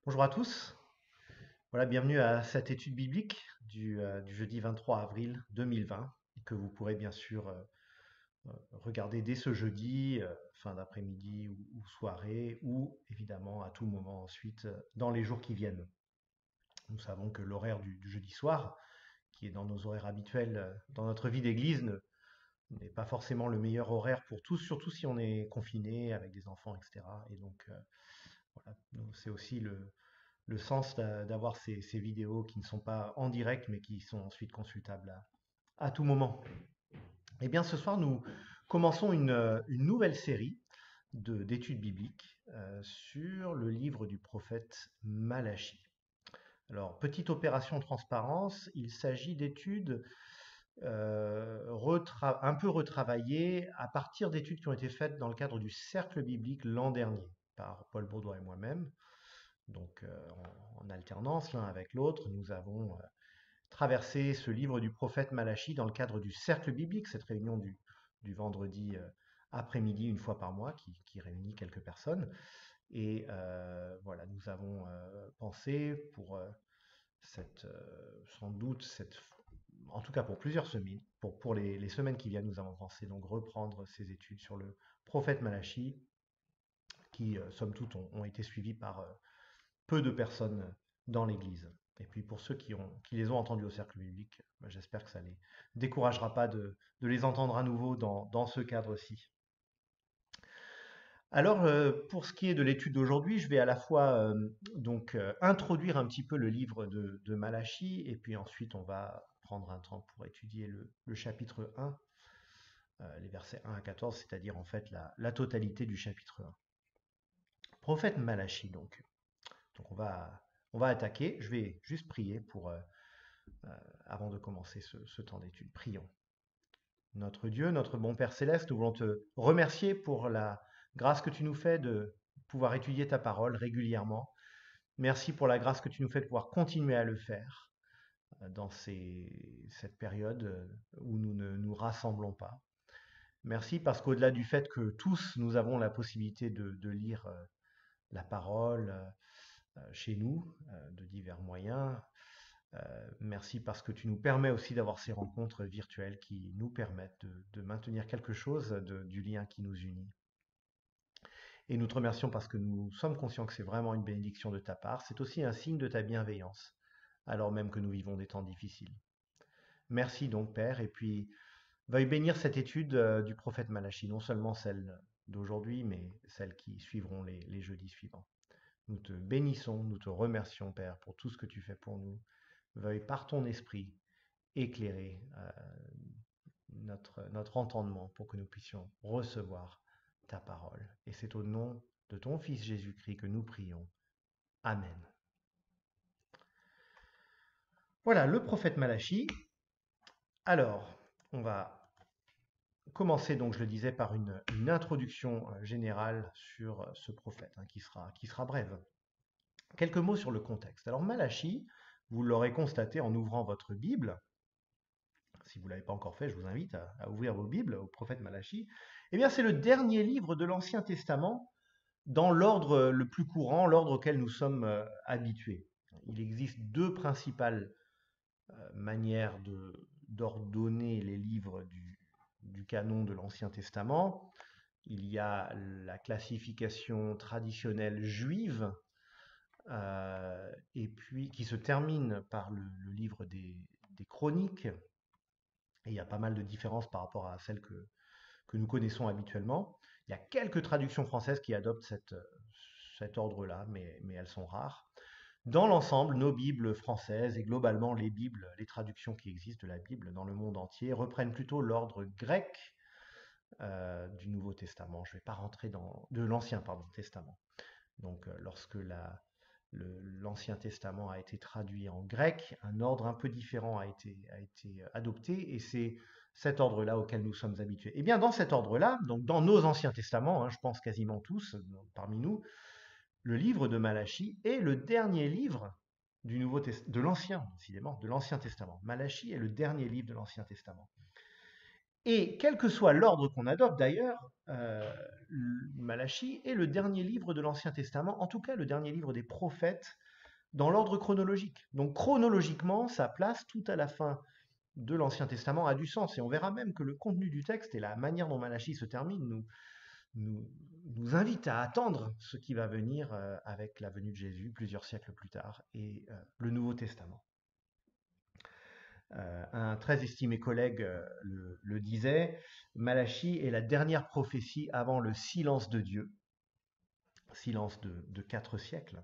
Bonjour à tous. Voilà, bienvenue à cette étude biblique du jeudi 23 avril 2020 que vous pourrez bien sûr regarder dès ce jeudi, fin d'après-midi ou soirée, ou évidemment à tout moment ensuite dans les jours qui viennent. Nous savons que l'horaire du jeudi soir, qui est dans nos horaires habituels dans notre vie d'église, n'est pas forcément le meilleur horaire pour tous, surtout si on est confiné avec des enfants, etc. Et donc, voilà, c'est aussi le sens d'avoir ces vidéos qui ne sont pas en direct, mais qui sont ensuite consultables à tout moment. Eh bien, ce soir, nous commençons une nouvelle série d'études bibliques sur le livre du prophète Malachie. Alors, petite opération transparence, il s'agit d'études un peu retravaillées à partir d'études qui ont été faites dans le cadre du cercle biblique l'an dernier par Paul Baudouin et moi-même. Donc, en alternance l'un avec l'autre, nous avons traversé ce livre du prophète Malachie dans le cadre du cercle biblique, cette réunion du vendredi après-midi une fois par mois qui réunit quelques personnes. Et voilà, nous avons pensé pour sans doute en tout cas pour plusieurs semaines, pour les semaines qui viennent, nous avons pensé donc reprendre ces études sur le prophète Malachie, qui somme toute ont été suivies par peu de personnes dans l'Église. Et puis pour ceux qui les ont entendus au cercle biblique, j'espère que ça ne les découragera pas de les entendre à nouveau dans ce cadre-ci. Alors, pour ce qui est de l'étude d'aujourd'hui, je vais à la fois introduire un petit peu le livre de Malachie, et puis ensuite on va prendre un temps pour étudier le chapitre 1, les versets 1 à 14, c'est-à-dire en fait la totalité du chapitre 1. Prophète Malachie donc. Donc on va attaquer. Je vais juste prier avant de commencer ce temps d'étude. Prions. Notre Dieu, notre bon Père Céleste, nous voulons te remercier pour la grâce que tu nous fais de pouvoir étudier ta parole régulièrement. Merci pour la grâce que tu nous fais de pouvoir continuer à le faire dans cette période où nous ne nous rassemblons pas. Merci parce qu'au-delà du fait que tous nous avons la possibilité de lire la parole chez nous, de divers moyens, merci parce que tu nous permets aussi d'avoir ces rencontres virtuelles qui nous permettent de maintenir quelque chose du lien qui nous unit. Et nous te remercions parce que nous sommes conscients que c'est vraiment une bénédiction de ta part. C'est aussi un signe de ta bienveillance, alors même que nous vivons des temps difficiles. Merci donc, Père, et puis veuille bénir cette étude du prophète Malachie, non seulement celle d'aujourd'hui, mais celles qui suivront les jeudis suivants. Nous te bénissons, nous te remercions, Père, pour tout ce que tu fais pour nous. Veuille par ton esprit éclairer notre entendement pour que nous puissions recevoir ta parole. Et c'est au nom de ton Fils Jésus-Christ que nous prions. Amen. Voilà le prophète Malachie. Alors, on va commencer, donc je le disais, par une introduction générale sur ce prophète, qui sera brève. Quelques mots sur le contexte. Alors Malachie, vous l'aurez constaté en ouvrant votre Bible, si vous ne l'avez pas encore fait, je vous invite à ouvrir vos Bibles au prophète Malachie. Eh bien, c'est le dernier livre de l'Ancien Testament dans l'ordre le plus courant, l'ordre auquel nous sommes habitués. Il existe deux principales manières d'ordonner les livres du canon de l'Ancien Testament. Il y a la classification traditionnelle juive, et puis qui se termine par le livre des Chroniques. Et il y a pas mal de différences par rapport à celles que nous connaissons habituellement. Il y a quelques traductions françaises qui adoptent cet ordre-là, mais elles sont rares. Dans l'ensemble, nos Bibles françaises et globalement les Bibles, les traductions qui existent de la Bible dans le monde entier reprennent plutôt l'ordre grec du Nouveau Testament. Je ne vais pas rentrer de l'Ancien Testament. Donc, lorsque l'Ancien Testament a été traduit en grec, un ordre un peu différent a été adopté, et c'est cet ordre-là auquel nous sommes habitués. Et bien dans cet ordre-là, donc dans nos Anciens Testaments, je pense quasiment tous parmi nous, le livre de Malachie est le dernier livre de l'Ancien, décidément, de l'Ancien Testament. Malachie est le dernier livre de l'Ancien Testament. Et quel que soit l'ordre qu'on adopte d'ailleurs, Malachie est le dernier livre de l'Ancien Testament, en tout cas le dernier livre des prophètes, dans l'ordre chronologique. Donc chronologiquement, sa place tout à la fin de l'Ancien Testament a du sens. Et on verra même que le contenu du texte et la manière dont Malachie se termine nous, nous invite à attendre ce qui va venir avec la venue de Jésus plusieurs siècles plus tard et le Nouveau Testament. Un très estimé collègue le disait, Malachie est la dernière prophétie avant le silence de Dieu, silence de 4 siècles,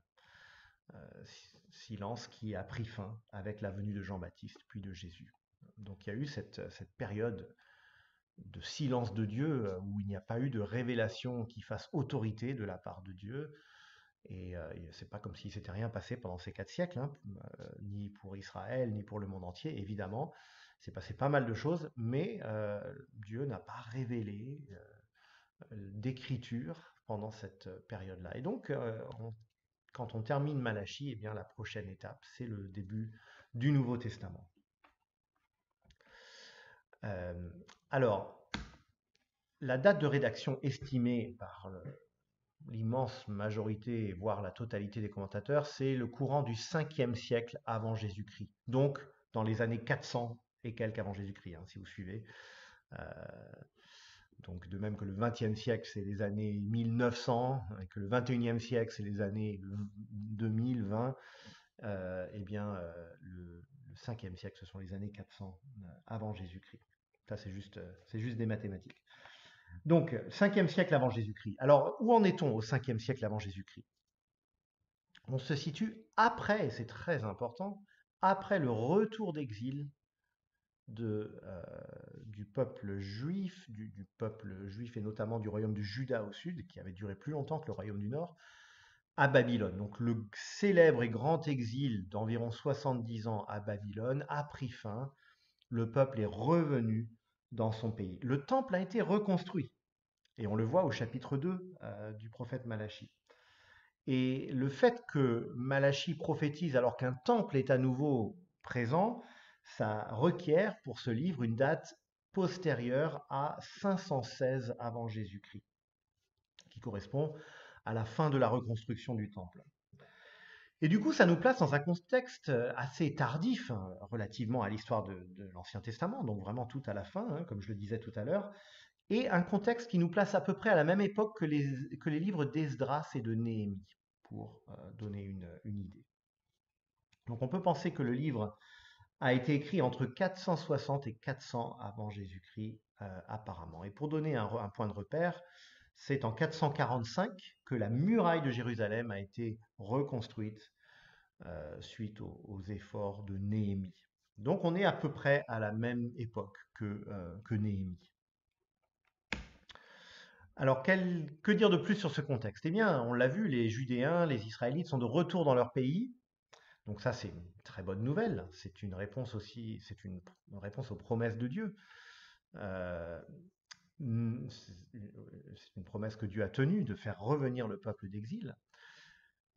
silence qui a pris fin avec la venue de Jean-Baptiste puis de Jésus. Donc il y a eu cette période de silence de Dieu où il n'y a pas eu de révélation qui fasse autorité de la part de Dieu. Et c'est pas comme s'il s'était rien passé pendant ces 4 siècles, hein, ni pour Israël, ni pour le monde entier, évidemment. C'est passé pas mal de choses, mais Dieu n'a pas révélé d'écriture pendant cette période-là. Et donc, quand on termine Malachie, eh bien, la prochaine étape, c'est le début du Nouveau Testament. Euh, alors, la date de rédaction estimée par l'immense majorité, voire la totalité des commentateurs, c'est le courant du 5e siècle avant Jésus-Christ. Donc, dans les années 400 et quelques avant Jésus-Christ, hein, si vous suivez. Euh, donc, de même que le 20e siècle, c'est les années 1900, et que le 21e siècle, c'est les années 2020, eh bien, le 5e siècle, ce sont les années 400 avant Jésus-Christ. Ça, c'est juste des mathématiques. Donc, 5e siècle avant Jésus-Christ. Alors, où en est-on au 5e siècle avant Jésus-Christ? On se situe après, et c'est très important, après le retour d'exil du peuple juif, du peuple juif et notamment du royaume du Juda au sud, qui avait duré plus longtemps que le royaume du nord, à Babylone. Donc le célèbre et grand exil d'environ 70 ans à Babylone a pris fin, le peuple est revenu dans son pays. Le temple a été reconstruit, et on le voit au chapitre 2 du prophète Malachie. Et le fait que Malachie prophétise alors qu'un temple est à nouveau présent, ça requiert pour ce livre une date postérieure à 516 avant Jésus-Christ, qui correspond à la fin de la reconstruction du temple. Et du coup, ça nous place dans un contexte assez tardif, hein, relativement à l'histoire de l'Ancien Testament, donc vraiment tout à la fin, hein, comme je le disais tout à l'heure, et un contexte qui nous place à peu près à la même époque que les livres d'Esdras et de Néhémie, pour donner une idée. Donc on peut penser que le livre a été écrit entre 460 et 400 avant Jésus-Christ, apparemment. Et pour donner un point de repère, c'est en 445 que la muraille de Jérusalem a été reconstruite suite aux efforts de Néhémie. Donc on est à peu près à la même époque que Néhémie. Alors, que dire de plus sur ce contexte? Eh bien, on l'a vu, les Judéens, les Israélites sont de retour dans leur pays. Donc ça, c'est une très bonne nouvelle. C'est une réponse aussi, c'est une réponse aux promesses de Dieu. Euh, c'est une promesse que Dieu a tenue de faire revenir le peuple d'exil.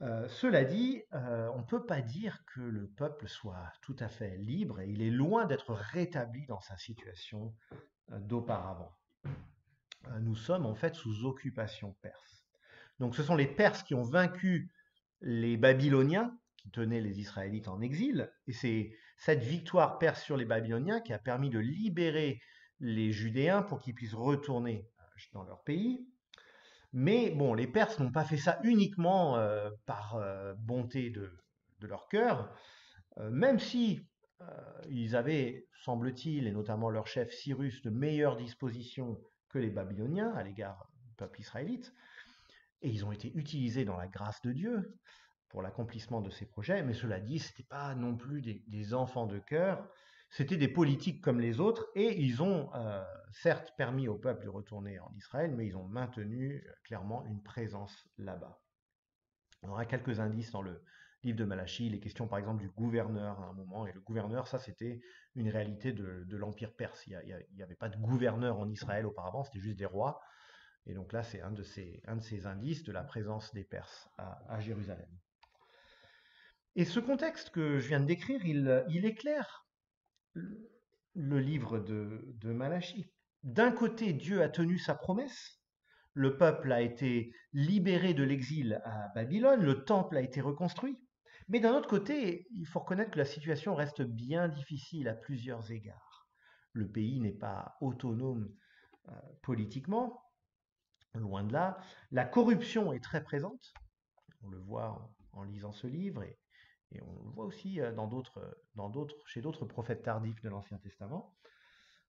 Cela dit, on ne peut pas dire que le peuple soit tout à fait libre et il est loin d'être rétabli dans sa situation d'auparavant. Nous sommes en fait sous occupation perse. Donc ce sont les Perses qui ont vaincu les Babyloniens qui tenaient les Israélites en exil, et c'est cette victoire perse sur les Babyloniens qui a permis de libérer les Judéens pour qu'ils puissent retourner dans leur pays. Mais bon, les Perses n'ont pas fait ça uniquement par bonté de leur cœur, même si ils avaient, semble-t-il, et notamment leur chef Cyrus, de meilleures dispositions que les Babyloniens à l'égard du peuple israélite, et ils ont été utilisés dans la grâce de Dieu pour l'accomplissement de ces projets, mais cela dit, ce n'étaient pas non plus des enfants de cœur, c'était des politiques comme les autres, et ils ont certes permis au peuple de retourner en Israël, mais ils ont maintenu clairement une présence là-bas. On aura quelques indices dans le livre de Malachie, il est question par exemple du gouverneur à un moment, et le gouverneur, ça c'était une réalité de l'Empire perse. Il n'y avait pas de gouverneur en Israël auparavant, c'était juste des rois. Et donc là, c'est un de ces indices de la présence des Perses à Jérusalem. Et ce contexte que je viens de décrire, il éclaire le livre de Malachie. d'un côté, Dieu a tenu sa promesse, le peuple a été libéré de l'exil à Babylone, le temple a été reconstruit. Mais d'un autre côté, il faut reconnaître que la situation reste bien difficile à plusieurs égards. Le pays n'est pas autonome politiquement, loin de là. La corruption est très présente, on le voit en lisant ce livre, et on le voit aussi chez d'autres prophètes tardifs de l'Ancien Testament.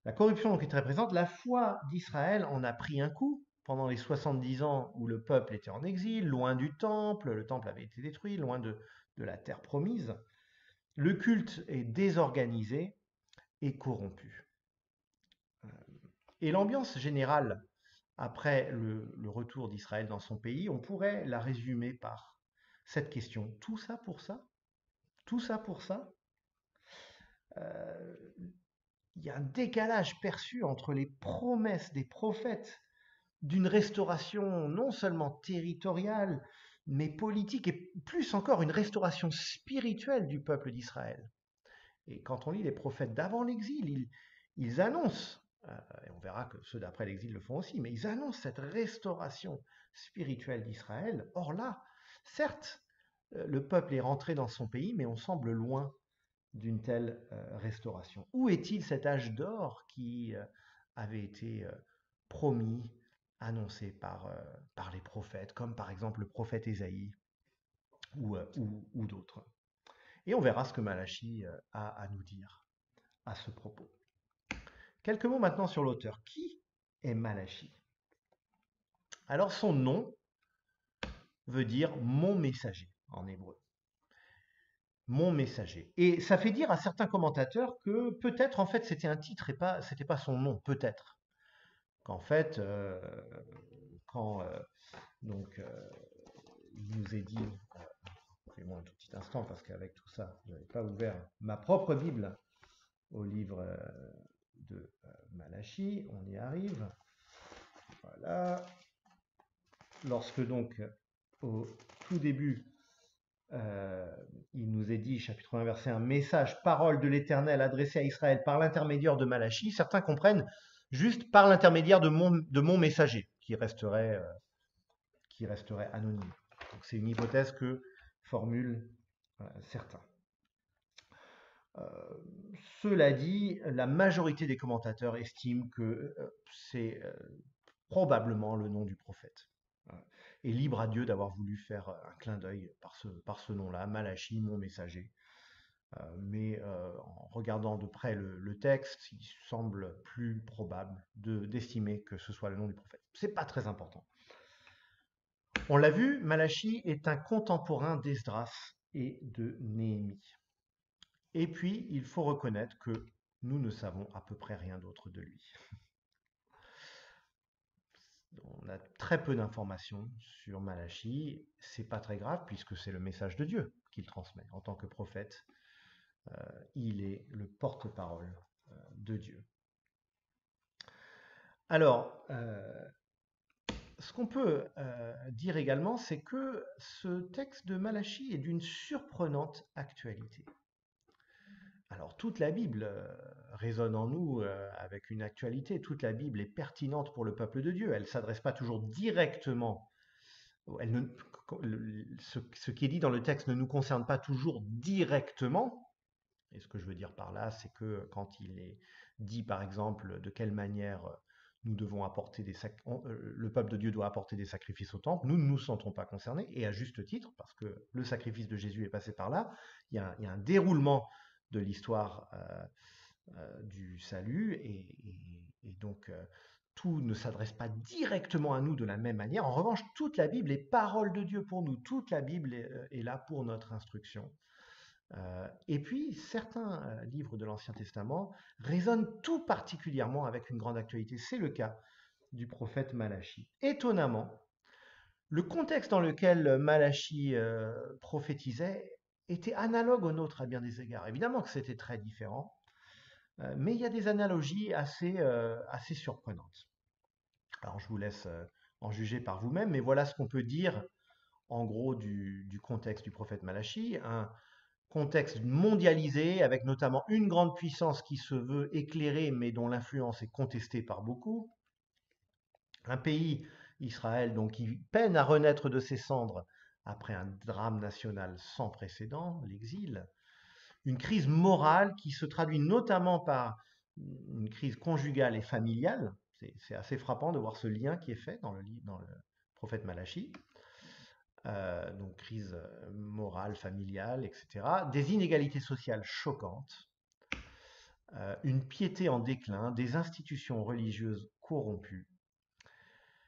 La corruption donc est très présente. La foi d'Israël en a pris un coup pendant les 70 ans où le peuple était en exil, loin du temple, le temple avait été détruit, loin de la terre promise. Le culte est désorganisé et corrompu. Et l'ambiance générale après le retour d'Israël dans son pays, on pourrait la résumer par cette question. Tout ça pour ça? Tout ça pour ça? Il y a un décalage perçu entre les promesses des prophètes d'une restauration non seulement territoriale, mais politique, et plus encore une restauration spirituelle du peuple d'Israël. Et quand on lit les prophètes d'avant l'exil, ils annoncent, et on verra que ceux d'après l'exil le font aussi, mais ils annoncent cette restauration spirituelle d'Israël. Or là, certes, le peuple est rentré dans son pays, mais on semble loin d'une telle restauration. Où est-il cet âge d'or qui avait été promis, annoncé par les prophètes, comme par exemple le prophète Ésaïe ou d'autres? Et on verra ce que Malachie a à nous dire à ce propos. Quelques mots maintenant sur l'auteur. Qui est Malachie? Alors son nom veut dire mon messager en hébreu. Mon messager. Et ça fait dire à certains commentateurs que peut-être en fait c'était un titre et c'était pas son nom, peut-être. Qu'en fait, quand donc il nous est dit, fais-moi un tout petit instant parce qu'avec tout ça, je n'avais pas ouvert ma propre Bible au livre de Malachie, on y arrive. Voilà. Lorsque donc, au tout début, il nous est dit, chapitre 1, verset 1, message, parole de l'Éternel adressée à Israël par l'intermédiaire de Malachie, certains comprennent juste par l'intermédiaire de mon messager, qui resterait anonyme. Donc c'est une hypothèse que formulent certains. Cela dit, la majorité des commentateurs estiment que c'est probablement le nom du prophète. Et libre à Dieu d'avoir voulu faire un clin d'œil par ce nom-là, Malachie, mon messager. Mais en regardant de près le texte, il semble plus probable d'estimer que ce soit le nom du prophète. C'est pas très important. On l'a vu, Malachie est un contemporain d'Esdras et de Néhémie. Et puis, il faut reconnaître que nous ne savons à peu près rien d'autre de lui. On a très peu d'informations sur Malachie. C'est pas très grave puisque c'est le message de Dieu qu'il transmet. En tant que prophète, il est le porte-parole de Dieu. Alors, ce qu'on peut dire également, c'est que ce texte de Malachie est d'une surprenante actualité. Alors, toute la Bible résonne en nous avec une actualité. Toute la Bible est pertinente pour le peuple de Dieu. Elle ne s'adresse pas toujours directement. Ce qui est dit dans le texte ne nous concerne pas toujours directement. Et ce que je veux dire par là, c'est que quand il est dit, par exemple, de quelle manière nous devons apporter le peuple de Dieu doit apporter des sacrifices au temple, nous ne nous sentons pas concernés, et à juste titre, parce que le sacrifice de Jésus est passé par là. Il y a un déroulement de l'histoire du salut, et donc tout ne s'adresse pas directement à nous de la même manière. En revanche, toute la Bible est parole de Dieu pour nous. Toute la Bible est là pour notre instruction. Et puis, certains livres de l'Ancien Testament résonnent tout particulièrement avec une grande actualité. C'est le cas du prophète Malachie. Étonnamment, le contexte dans lequel Malachie prophétisait était analogue au nôtre à bien des égards. Évidemment que c'était très différent, mais il y a des analogies assez surprenantes. Alors, je vous laisse en juger par vous-même, mais voilà ce qu'on peut dire en gros du contexte du prophète Malachie. contexte mondialisé, avec notamment une grande puissance qui se veut éclairée, mais dont l'influence est contestée par beaucoup. Un pays, Israël, donc, qui peine à renaître de ses cendres après un drame national sans précédent, l'exil. Une crise morale qui se traduit notamment par une crise conjugale et familiale. C'est assez frappant de voir ce lien qui est fait dans le prophète Malachi. Donc crise morale, familiale, etc. Des inégalités sociales choquantes, une piété en déclin, des institutions religieuses corrompues.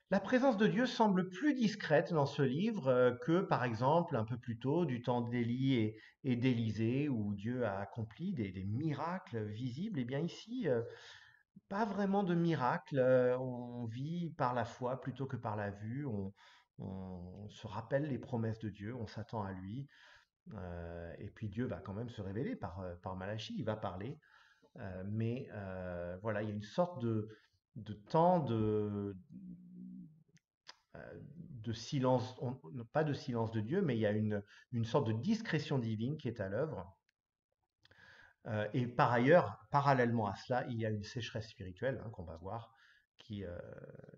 La présence de Dieu semble plus discrète dans ce livre que, par exemple, un peu plus tôt, du temps d'Élie et d'Élisée, où Dieu a accompli des miracles visibles. Et bien ici, pas vraiment de miracles. On vit par la foi plutôt que par la vue. On se rappelle les promesses de Dieu, on s'attend à lui. Et puis Dieu va quand même se révéler par Malachie, il va parler. Mais voilà, il y a une sorte de temps de silence, pas de silence de Dieu, mais il y a une sorte de discrétion divine qui est à l'œuvre. Et par ailleurs, parallèlement à cela, il y a une sécheresse spirituelle, hein, qu'on va voir, qui, euh,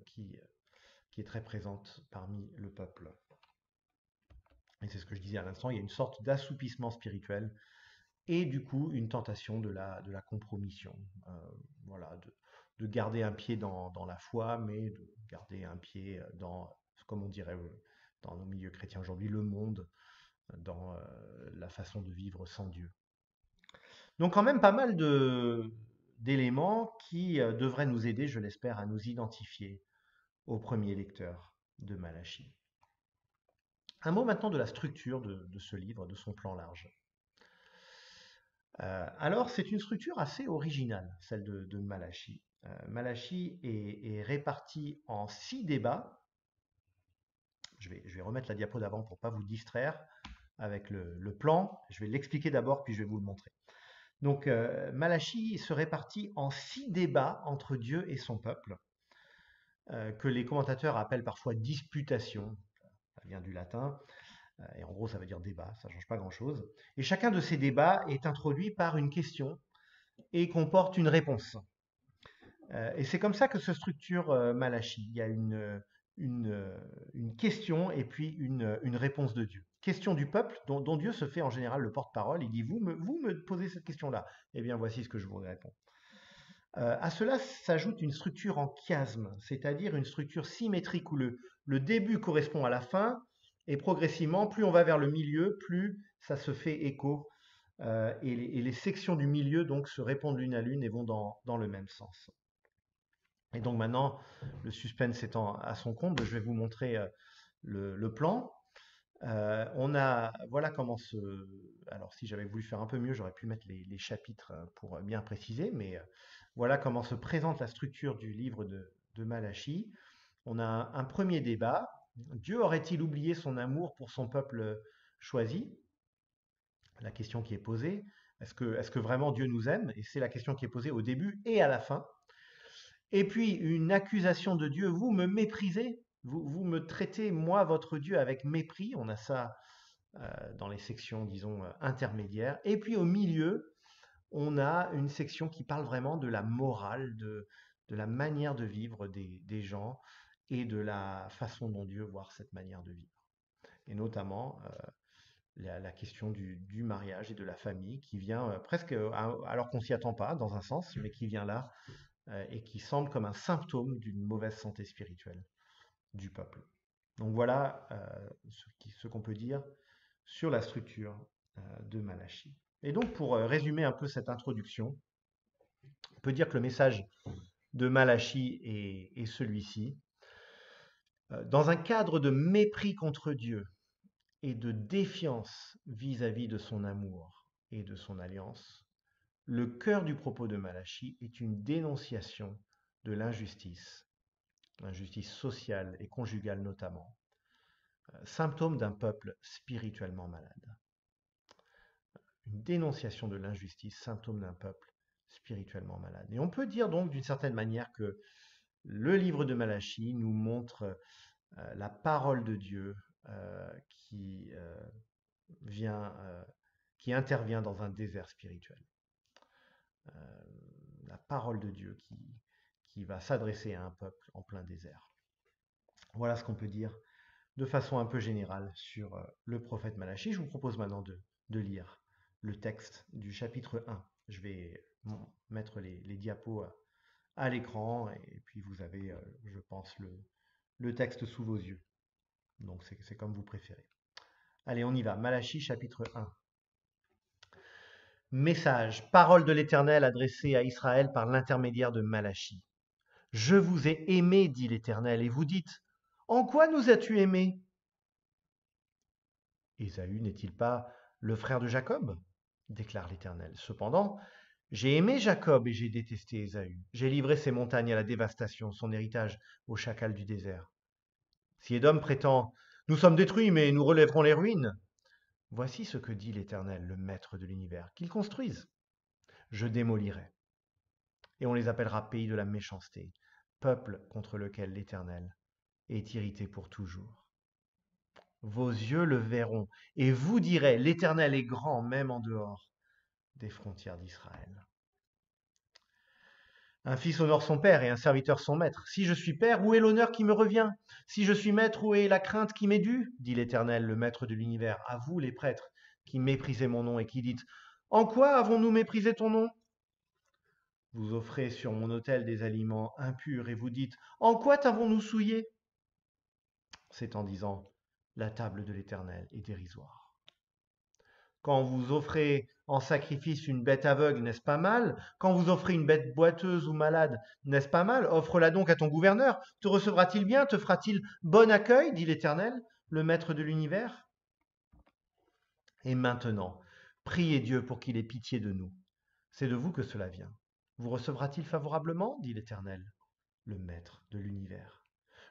qui, qui est très présente parmi le peuple. Et c'est ce que je disais à l'instant, il y a une sorte d'assoupissement spirituel et du coup une tentation de la compromission. Euh, voilà, de garder un pied dans la foi, mais de garder un pied dans, comme on dirait dans nos milieux chrétiens aujourd'hui, le monde, dans la façon de vivre sans Dieu. Donc quand même pas mal d'éléments qui devraient nous aider, je l'espère, à nous identifier au premier lecteur de Malachie. Un mot maintenant de la structure de ce livre, de son plan large. Alors, c'est une structure assez originale, celle de Malachie. Malachie est réparti en 6 débats. Je vais remettre la diapo d'avant pour ne pas vous distraire avec le plan. Je vais l'expliquer d'abord, puis je vais vous le montrer. Donc, Malachie se répartit en 6 débats entre Dieu et son peuple, que les commentateurs appellent parfois disputation. Ça vient du latin. Et en gros, ça veut dire débat, ça ne change pas grand-chose. Et chacun de ces débats est introduit par une question et comporte une réponse. Et c'est comme ça que se structure Malachie. Il y a une question et puis une réponse de Dieu. Question du peuple, dont Dieu se fait en général le porte-parole. Il dit, vous me posez cette question-là. Eh bien, voici ce que je vous réponds. À cela s'ajoute une structure en chiasme, c'est-à-dire une structure symétrique où le début correspond à la fin, et progressivement, plus on va vers le milieu, plus ça se fait écho, et les sections du milieu donc se répondent l'une à l'une et vont dans le même sens. Et donc maintenant, le suspense étant à son comble, je vais vous montrer le plan. Voilà comment alors si j'avais voulu faire un peu mieux, j'aurais pu mettre les chapitres pour bien préciser, mais voilà comment se présente la structure du livre de Malachie. On a un premier débat. Dieu aurait-il oublié son amour pour son peuple choisi? La question qui est posée. Est-ce que vraiment Dieu nous aime? Et c'est la question qui est posée au début et à la fin. Et puis une accusation de Dieu, vous me méprisez, vous me traitez, moi, votre Dieu, avec mépris. On a ça dans les sections, disons, intermédiaires. Et puis au milieu, on a une section qui parle vraiment de la morale, de la manière de vivre des gens et de la façon dont Dieu voit cette manière de vivre. Et notamment la question du mariage et de la famille qui vient presque, alors qu'on s'y attend pas dans un sens, mais qui vient là et qui semble comme un symptôme d'une mauvaise santé spirituelle du peuple. Donc voilà ce qu'on peut dire sur la structure de Malachie. Et donc pour résumer un peu cette introduction, on peut dire que le message de Malachie est celui-ci. Dans un cadre de mépris contre Dieu et de défiance vis-à-vis de son amour et de son alliance, le cœur du propos de Malachie est une dénonciation de l'injustice sociale et conjugale notamment, symptôme d'un peuple spirituellement malade. Une dénonciation de l'injustice, symptôme d'un peuple spirituellement malade. Et on peut dire donc d'une certaine manière que le livre de Malachie nous montre la parole de Dieu qui vient, qui intervient dans un désert spirituel. La parole de Dieu qui va s'adresser à un peuple en plein désert. Voilà ce qu'on peut dire de façon un peu générale sur le prophète Malachie. Je vous propose maintenant de lire le texte du chapitre 1. Je vais mettre les diapos à l'écran et puis vous avez, je pense, le texte sous vos yeux. Donc c'est comme vous préférez. Allez, on y va. Malachie chapitre 1. Message, parole de l'Éternel adressée à Israël par l'intermédiaire de Malachie. Je vous ai aimé, dit l'Éternel, et vous dites, en quoi nous as-tu aimés? Ésaü n'est-il pas le frère de Jacob? Déclare l'Éternel. Cependant, j'ai aimé Jacob et j'ai détesté Ésaü. J'ai livré ses montagnes à la dévastation, son héritage au chacal du désert. Si Édom prétend, nous sommes détruits, mais nous relèverons les ruines, voici ce que dit l'Éternel, le Maître de l'univers, qu'ils construisent. Je démolirai, et on les appellera pays de la méchanceté, peuple contre lequel l'Éternel est irrité pour toujours. Vos yeux le verront, et vous direz, l'Éternel est grand, même en dehors des frontières d'Israël. Un fils honore son père et un serviteur son maître. Si je suis père, où est l'honneur qui me revient? Si je suis maître, où est la crainte qui m'est due? Dit l'Éternel, le Maître de l'univers, à vous les prêtres, qui méprisez mon nom et qui dites, en quoi avons-nous méprisé ton nom? Vous offrez sur mon autel des aliments impurs et vous dites, en quoi t'avons-nous souillé? C'est en disant, la table de l'Éternel est dérisoire. Quand vous offrez en sacrifice une bête aveugle, n'est-ce pas mal? Quand vous offrez une bête boiteuse ou malade, n'est-ce pas mal? Offre-la donc à ton gouverneur. Te recevra-t-il bien? Te fera-t-il bon accueil? Dit l'Éternel, le Maître de l'univers. Et maintenant, priez Dieu pour qu'il ait pitié de nous. C'est de vous que cela vient. Vous recevra-t-il favorablement? Dit l'Éternel, le Maître de l'univers.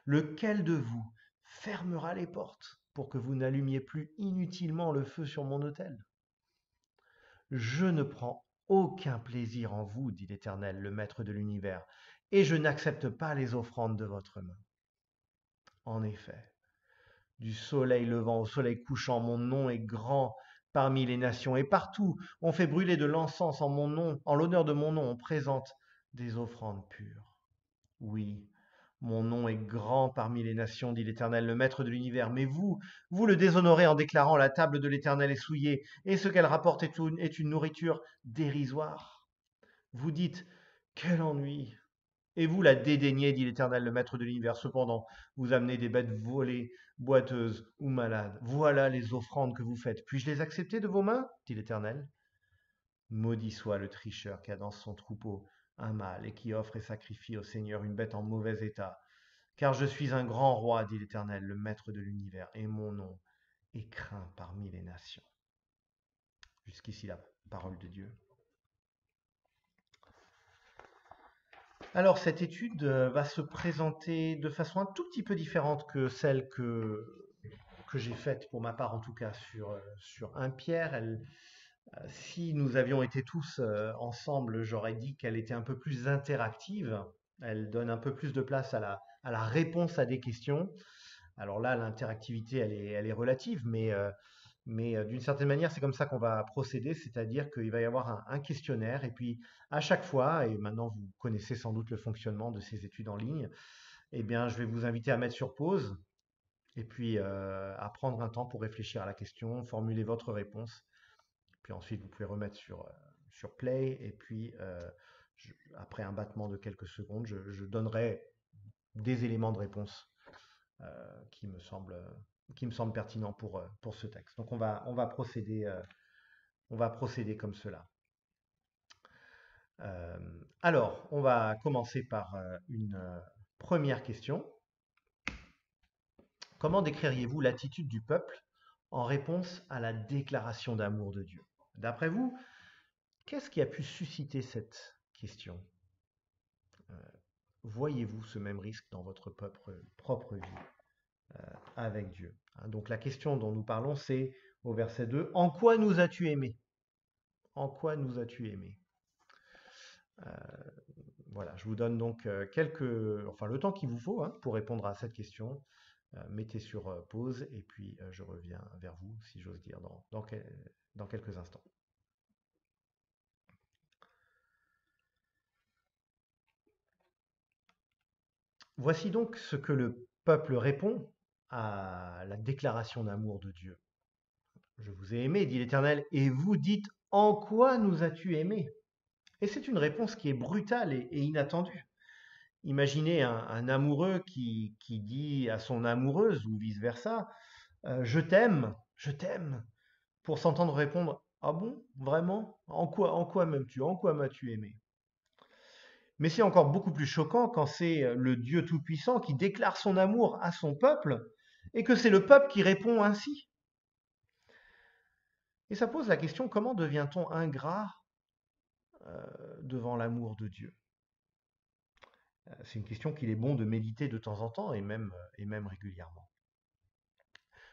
Lequel de vous fermera les portes pour que vous n'allumiez plus inutilement le feu sur mon autel? Je ne prends aucun plaisir en vous, dit l'Éternel, le Maître de l'univers, et je n'accepte pas les offrandes de votre main. En effet, du soleil levant au soleil couchant, mon nom est grand parmi les nations, et partout on fait brûler de l'encens en mon nom, en l'honneur de mon nom, on présente des offrandes pures. Oui, mon nom est grand parmi les nations, dit l'Éternel, le Maître de l'univers. Mais vous le déshonorez en déclarant la table de l'Éternel est souillée, et ce qu'elle rapporte est une nourriture dérisoire. Vous dites, quel ennui! Et vous la dédaignez, dit l'Éternel, le Maître de l'univers. Cependant, vous amenez des bêtes volées, boiteuses ou malades. Voilà les offrandes que vous faites. Puis-je les accepter de vos mains? Dit l'Éternel. Maudit soit le tricheur qui a dans son troupeau un mâle et qui offre et sacrifie au Seigneur une bête en mauvais état. Car je suis un grand roi, dit l'Éternel, le Maître de l'univers, et mon nom est craint parmi les nations. Jusqu'ici la parole de Dieu. Alors cette étude va se présenter de façon un tout petit peu différente que celle que j'ai faite pour ma part en tout cas sur 1 Pierre. Si nous avions été tous ensemble, j'aurais dit qu'elle était un peu plus interactive. Elle donne un peu plus de place à la réponse à des questions. Alors là, l'interactivité, elle est relative, mais d'une certaine manière, c'est comme ça qu'on va procéder, c'est-à-dire qu'il va y avoir un questionnaire, et puis à chaque fois, et maintenant vous connaissez sans doute le fonctionnement de ces études en ligne, eh bien, je vais vous inviter à mettre sur pause, et puis à prendre un temps pour réfléchir à la question, formuler votre réponse, puis ensuite vous pouvez remettre sur play, et puis après un battement de quelques secondes, je donnerai des éléments de réponse qui me semblent pertinents pour ce texte. Donc on va procéder comme cela. Alors, on va commencer par une première question. Comment décririez-vous l'attitude du peuple en réponse à la déclaration d'amour de Dieu? D'après vous, qu'est-ce qui a pu susciter cette question? Voyez-vous ce même risque dans votre propre vie avec Dieu? Donc la question dont nous parlons, c'est au verset 2, en quoi nous as-tu aimés? En quoi nous as-tu aimés? Voilà, je vous donne donc le temps qu'il vous faut pour répondre à cette question. Mettez sur pause et puis je reviens vers vous, si j'ose dire, dans quelques instants. Voici donc ce que le peuple répond à la déclaration d'amour de Dieu. Je vous ai aimé, dit l'Éternel, et vous dites, en quoi nous as-tu aimés? Et c'est une réponse qui est brutale et inattendue. Imaginez un amoureux qui dit à son amoureuse, ou vice-versa, je t'aime, pour s'entendre répondre, ah bon, vraiment? En quoi m'aimes-tu? En quoi m'as-tu aimé? Mais c'est encore beaucoup plus choquant quand c'est le Dieu Tout-Puissant qui déclare son amour à son peuple et que c'est le peuple qui répond ainsi. Et ça pose la question, comment devient-on ingrat devant l'amour de Dieu? C'est une question qu'il est bon de méditer de temps en temps et même régulièrement.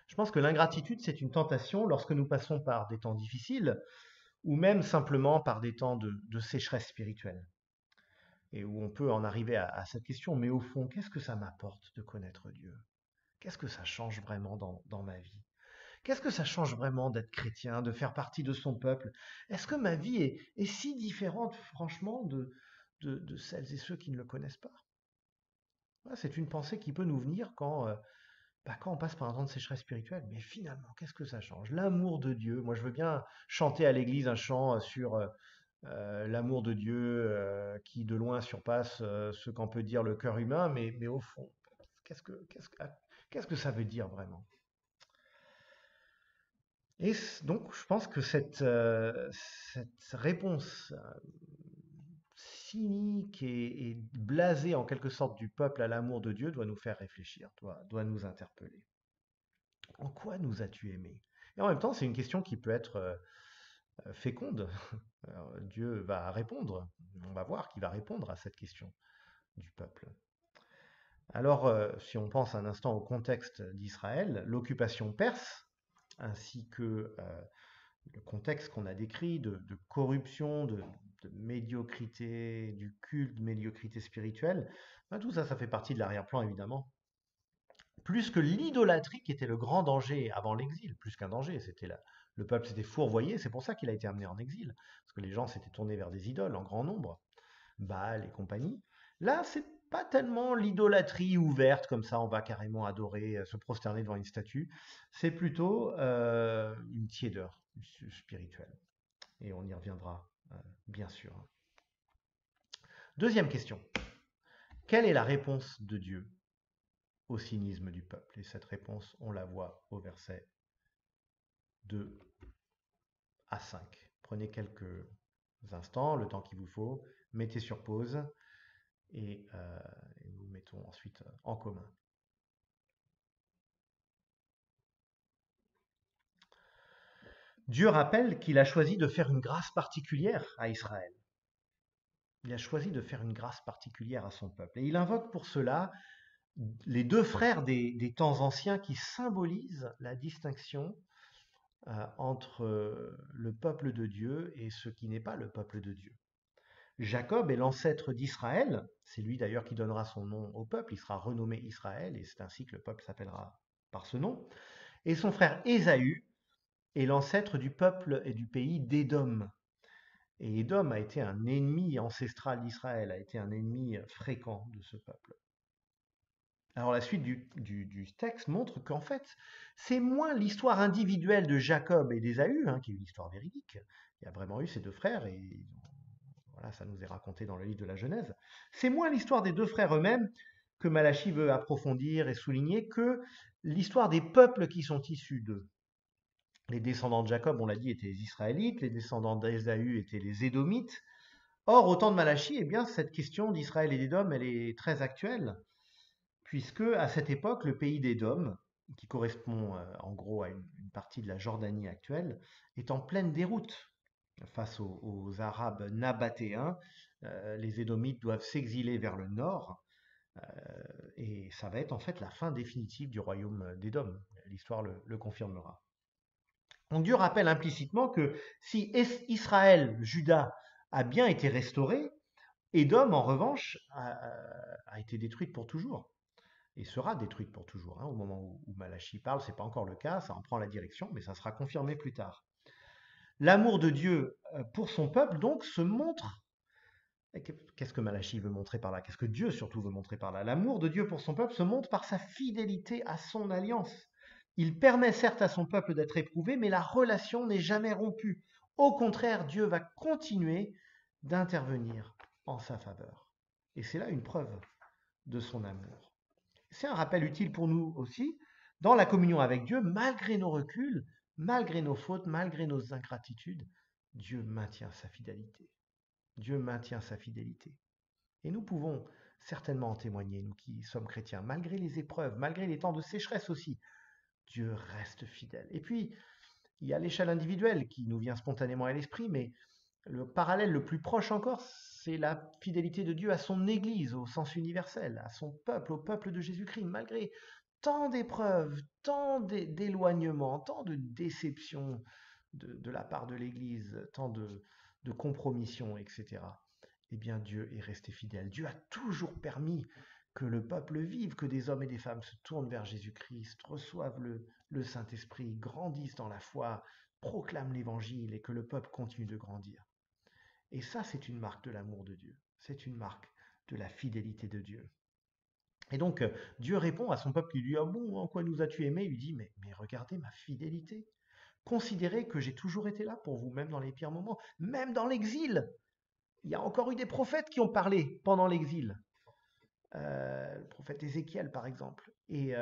Je pense que l'ingratitude, c'est une tentation lorsque nous passons par des temps difficiles ou même simplement par des temps de sécheresse spirituelle. Et où on peut en arriver à cette question, mais au fond, qu'est-ce que ça m'apporte de connaître Dieu? Qu'est-ce que ça change vraiment dans ma vie? Qu'est-ce que ça change vraiment d'être chrétien, de faire partie de son peuple? Est-ce que ma vie est si différente, franchement, de celles et ceux qui ne le connaissent pas? C'est une pensée qui peut nous venir quand on passe par un temps de sécheresse spirituelle. Mais finalement, qu'est-ce que ça change? L'amour de Dieu. Moi, je veux bien chanter à l'église un chant sur l'amour de Dieu qui de loin surpasse ce qu'en peut dire le cœur humain, mais au fond, qu'est-ce que ça veut dire vraiment? Et donc, je pense que cette réponse cynique et blasée en quelque sorte du peuple à l'amour de Dieu doit nous faire réfléchir, doit nous interpeller. En quoi nous as-tu aimés? Et en même temps, c'est une question qui peut être féconde. Alors, Dieu va répondre, on va voir qu'il va répondre à cette question du peuple. Alors, si on pense un instant au contexte d'Israël, l'occupation perse, ainsi que le contexte qu'on a décrit de corruption, de médiocrité, du culte, de médiocrité spirituelle, tout ça, ça fait partie de l'arrière-plan évidemment. Plus que l'idolâtrie qui était le grand danger avant l'exil, plus qu'un danger, le peuple s'était fourvoyé, c'est pour ça qu'il a été amené en exil, parce que les gens s'étaient tournés vers des idoles en grand nombre, Baal et compagnie. Là, c'est pas tellement l'idolâtrie ouverte comme ça, on va carrément adorer, se prosterner devant une statue. C'est plutôt une tiédeur spirituelle. Et on y reviendra, bien sûr. Deuxième question. Quelle est la réponse de Dieu au cynisme du peuple? Et cette réponse, on la voit au verset 2 à 5. Prenez quelques instants, le temps qu'il vous faut, mettez sur pause et nous mettons ensuite en commun. Dieu rappelle qu'il a choisi de faire une grâce particulière à Israël. Il a choisi de faire une grâce particulière à son peuple. Et il invoque pour cela les deux frères des temps anciens qui symbolisent la distinction entre le peuple de Dieu et ce qui n'est pas le peuple de Dieu. Jacob est l'ancêtre d'Israël, c'est lui d'ailleurs qui donnera son nom au peuple, il sera renommé Israël et c'est ainsi que le peuple s'appellera par ce nom. Et son frère Ésaü est l'ancêtre du peuple et du pays d'Édom. Et Édom a été un ennemi ancestral d'Israël, a été un ennemi fréquent de ce peuple. Alors la suite du texte montre qu'en fait, c'est moins l'histoire individuelle de Jacob et d'Ésaü, qui est une histoire véridique. Il y a vraiment eu ces deux frères et voilà, ça nous est raconté dans le livre de la Genèse. C'est moins l'histoire des deux frères eux-mêmes que Malachie veut approfondir et souligner que l'histoire des peuples qui sont issus d'eux. Les descendants de Jacob, on l'a dit, étaient les Israélites, les descendants d'Ésaü étaient les Édomites. Or, au temps de Malachie, eh bien, cette question d'Israël et d'Édom, elle est très actuelle, puisque à cette époque, le pays d'Édom, qui correspond en gros à une partie de la Jordanie actuelle, est en pleine déroute face aux Arabes nabatéens. Les Édomites doivent s'exiler vers le nord, et ça va être en fait la fin définitive du royaume d'Édom. L'histoire le confirmera. Donc Dieu rappelle implicitement que si Israël, Juda, a bien été restauré, Édom, en revanche, a été détruite pour toujours. et sera détruite pour toujours. Hein. Au moment où Malachie parle, ce n'est pas encore le cas, ça en prend la direction, mais ça sera confirmé plus tard. L'amour de Dieu pour son peuple, donc, se montre. Qu'est-ce que Malachie veut montrer par là? Qu'est-ce que Dieu surtout veut montrer par là? L'amour de Dieu pour son peuple se montre par sa fidélité à son alliance. Il permet certes à son peuple d'être éprouvé, mais la relation n'est jamais rompue. Au contraire, Dieu va continuer d'intervenir en sa faveur. Et c'est là une preuve de son amour. C'est un rappel utile pour nous aussi, dans la communion avec Dieu, malgré nos reculs, malgré nos fautes, malgré nos ingratitudes, Dieu maintient sa fidélité. Dieu maintient sa fidélité. Et nous pouvons certainement en témoigner, nous qui sommes chrétiens, malgré les épreuves, malgré les temps de sécheresse aussi, Dieu reste fidèle. Et puis, il y a l'échelle individuelle qui nous vient spontanément à l'esprit, mais le parallèle le plus proche encore, c'est la fidélité de Dieu à son Église, au sens universel, à son peuple, au peuple de Jésus-Christ, malgré tant d'épreuves, tant d'éloignements, tant de déceptions de la part de l'Église, tant de compromissions, etc. Eh bien, Dieu est resté fidèle. Dieu a toujours permis que le peuple vive, que des hommes et des femmes se tournent vers Jésus-Christ, reçoivent le Saint-Esprit, grandissent dans la foi, proclament l'Évangile et que le peuple continue de grandir. Et ça, c'est une marque de l'amour de Dieu. C'est une marque de la fidélité de Dieu. Et donc, Dieu répond à son peuple qui lui dit « Ah bon, en quoi nous as-tu aimés ?» Il lui dit « Mais regardez ma fidélité. Considérez que j'ai toujours été là pour vous, même dans les pires moments, même dans l'exil. Il y a encore eu des prophètes qui ont parlé pendant l'exil. Le prophète Ézéchiel, par exemple. Et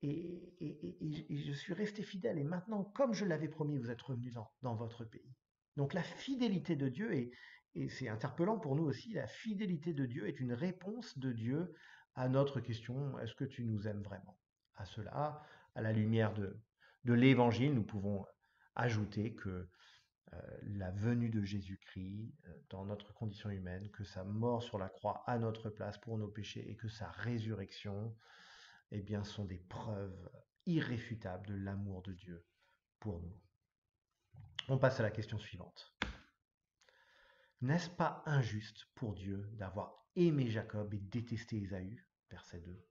je suis resté fidèle. Et maintenant, comme je l'avais promis, vous êtes revenus dans votre pays. » Donc la fidélité de Dieu, et c'est interpellant pour nous aussi, la fidélité de Dieu est une réponse de Dieu à notre question, est-ce que tu nous aimes vraiment? À cela, à la lumière de l'Évangile, nous pouvons ajouter que la venue de Jésus-Christ dans notre condition humaine, que sa mort sur la croix à notre place pour nos péchés et que sa résurrection, eh bien, sont des preuves irréfutables de l'amour de Dieu pour nous. On passe à la question suivante. N'est-ce pas injuste pour Dieu d'avoir aimé Jacob et détesté Ésaü? Verset 2.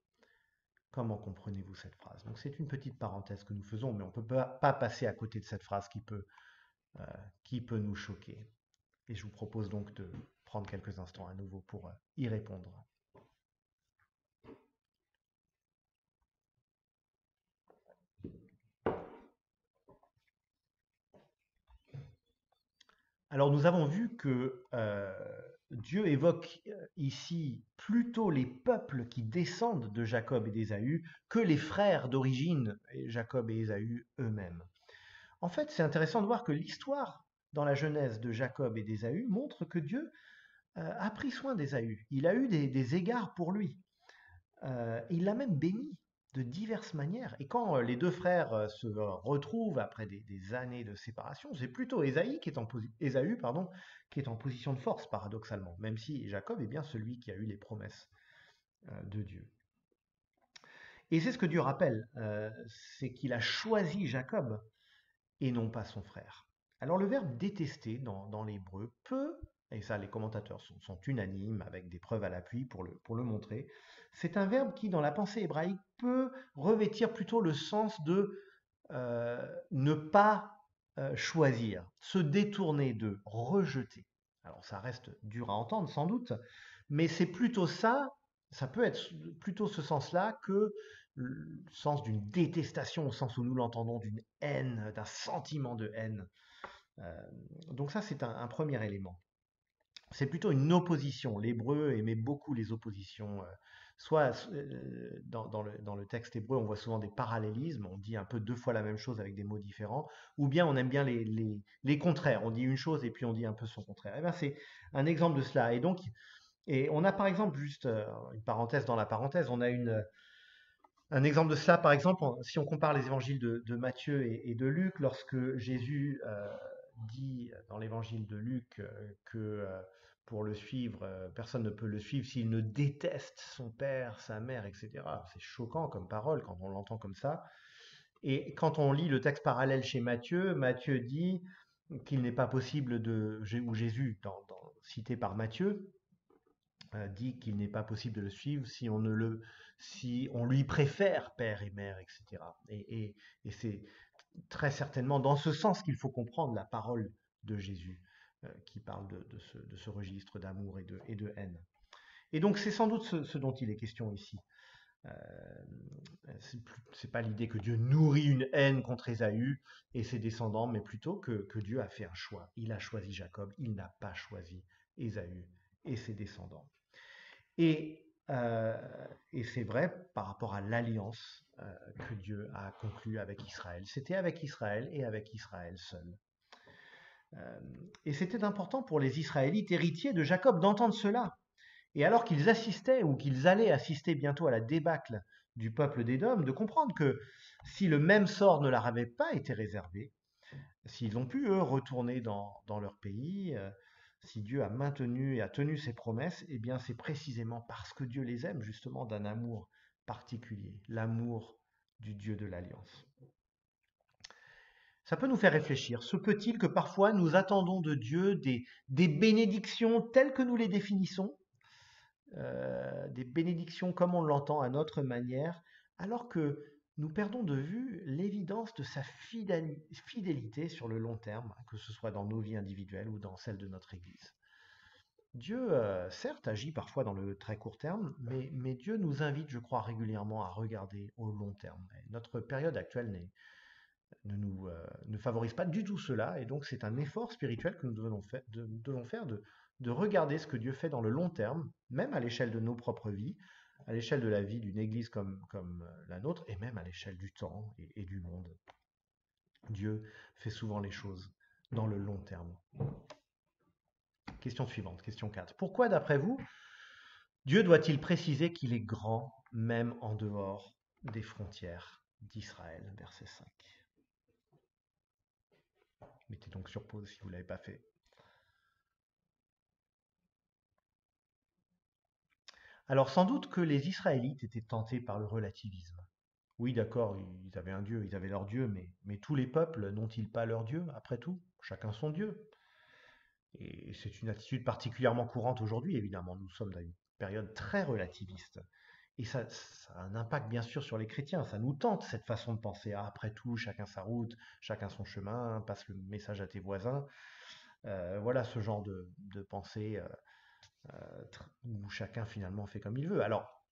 Comment comprenez-vous cette phrase? Donc c'est une petite parenthèse que nous faisons, mais on ne peut pas passer à côté de cette phrase qui peut nous choquer. Et je vous propose donc de prendre quelques instants à nouveau pour y répondre. Alors nous avons vu que Dieu évoque ici plutôt les peuples qui descendent de Jacob et d'Ésaü que les frères d'origine, Jacob et Ésaü eux-mêmes. En fait, c'est intéressant de voir que l'histoire dans la Genèse de Jacob et d'Ésaü montre que Dieu a pris soin d'Ésaü. Il a eu des égards pour lui. Il l'a même béni de diverses manières. Et quand les deux frères se retrouvent après des années de séparation, c'est plutôt Ésaü qui est en position de force, paradoxalement, même si Jacob est bien celui qui a eu les promesses de Dieu. Et c'est ce que Dieu rappelle, c'est qu'il a choisi Jacob et non pas son frère. Alors le verbe détester dans l'hébreu peut, et ça les commentateurs sont unanimes avec des preuves à l'appui pour le montrer, c'est un verbe qui dans la pensée hébraïque peut revêtir plutôt le sens de ne pas choisir, se détourner de, rejeter. Alors ça reste dur à entendre sans doute, mais c'est plutôt ça peut être plutôt ce sens-là que le sens d'une détestation au sens où nous l'entendons, d'une haine, d'un sentiment de haine. Donc ça, c'est un premier élément. C'est plutôt une opposition. L'hébreu aimait beaucoup les oppositions. Soit dans le texte hébreu, on voit souvent des parallélismes, on dit un peu deux fois la même chose avec des mots différents, ou bien on aime bien les contraires. On dit une chose et puis on dit un peu son contraire. Et bien c'est un exemple de cela. Et on a par exemple, juste une parenthèse dans la parenthèse, on a un exemple de cela, par exemple, si on compare les évangiles de Matthieu et de Luc, lorsque Jésus dit dans l'évangile de Luc que pour le suivre, personne ne peut le suivre s'il ne déteste son père, sa mère, etc. C'est choquant comme parole quand on l'entend comme ça. Et quand on lit le texte parallèle chez Matthieu, Matthieu dit qu'il n'est pas possible ou Jésus, cité par Matthieu, dit qu'il n'est pas possible de le suivre si on lui préfère père et mère, etc. Et c'est très certainement dans ce sens qu'il faut comprendre la parole de Jésus, qui parle de ce registre d'amour et de haine. Et donc c'est sans doute ce dont il est question ici. Euh, c'est pas l'idée que Dieu nourrit une haine contre Ésaü et ses descendants, mais plutôt que Dieu a fait un choix. Il a choisi Jacob, il n'a pas choisi Ésaü et ses descendants. Et, euh, et c'est vrai par rapport à l'alliance que Dieu a conclue avec Israël. C'était avec Israël et avec Israël seul. Euh, et c'était important pour les Israélites héritiers de Jacob d'entendre cela. Et alors qu'ils assistaient ou qu'ils allaient assister bientôt à la débâcle du peuple d'Édom, de comprendre que si le même sort ne leur avait pas été réservé, s'ils ont pu, eux, retourner dans leur pays, si Dieu a maintenu et a tenu ses promesses, eh bien c'est précisément parce que Dieu les aime, justement, d'un amour particulier, l'amour du Dieu de l'Alliance. Ça peut nous faire réfléchir. Se peut-il que parfois nous attendons de Dieu des bénédictions telles que nous les définissons, des bénédictions comme on l'entend à notre manière, alors que nous perdons de vue l'évidence de sa fidélité sur le long terme, que ce soit dans nos vies individuelles ou dans celles de notre Église. Dieu, certes, agit parfois dans le très court terme, mais Dieu nous invite, je crois, régulièrement à regarder au long terme. Et notre période actuelle ne favorise pas du tout cela, et donc c'est un effort spirituel que nous devons faire de regarder ce que Dieu fait dans le long terme, même à l'échelle de nos propres vies, à l'échelle de la vie d'une église comme la nôtre, et même à l'échelle du temps et du monde. Dieu fait souvent les choses dans le long terme. Question suivante, question 4. Pourquoi, d'après vous, Dieu doit-il préciser qu'il est grand, même en dehors des frontières d'Israël? Verset 5. Mettez donc sur pause si vous ne l'avez pas fait. Alors sans doute que les Israélites étaient tentés par le relativisme. Oui, d'accord, ils avaient un Dieu, ils avaient leur Dieu, mais tous les peuples n'ont-ils pas leur Dieu, après tout? Chacun son Dieu. Et c'est une attitude particulièrement courante aujourd'hui, évidemment. Nous sommes dans une période très relativiste. Et ça a un impact bien sûr sur les chrétiens. Ça nous tente cette façon de penser. Ah, après tout, chacun sa route, chacun son chemin, passe le message à tes voisins. Voilà ce genre de pensée où chacun finalement fait comme il veut. Alors,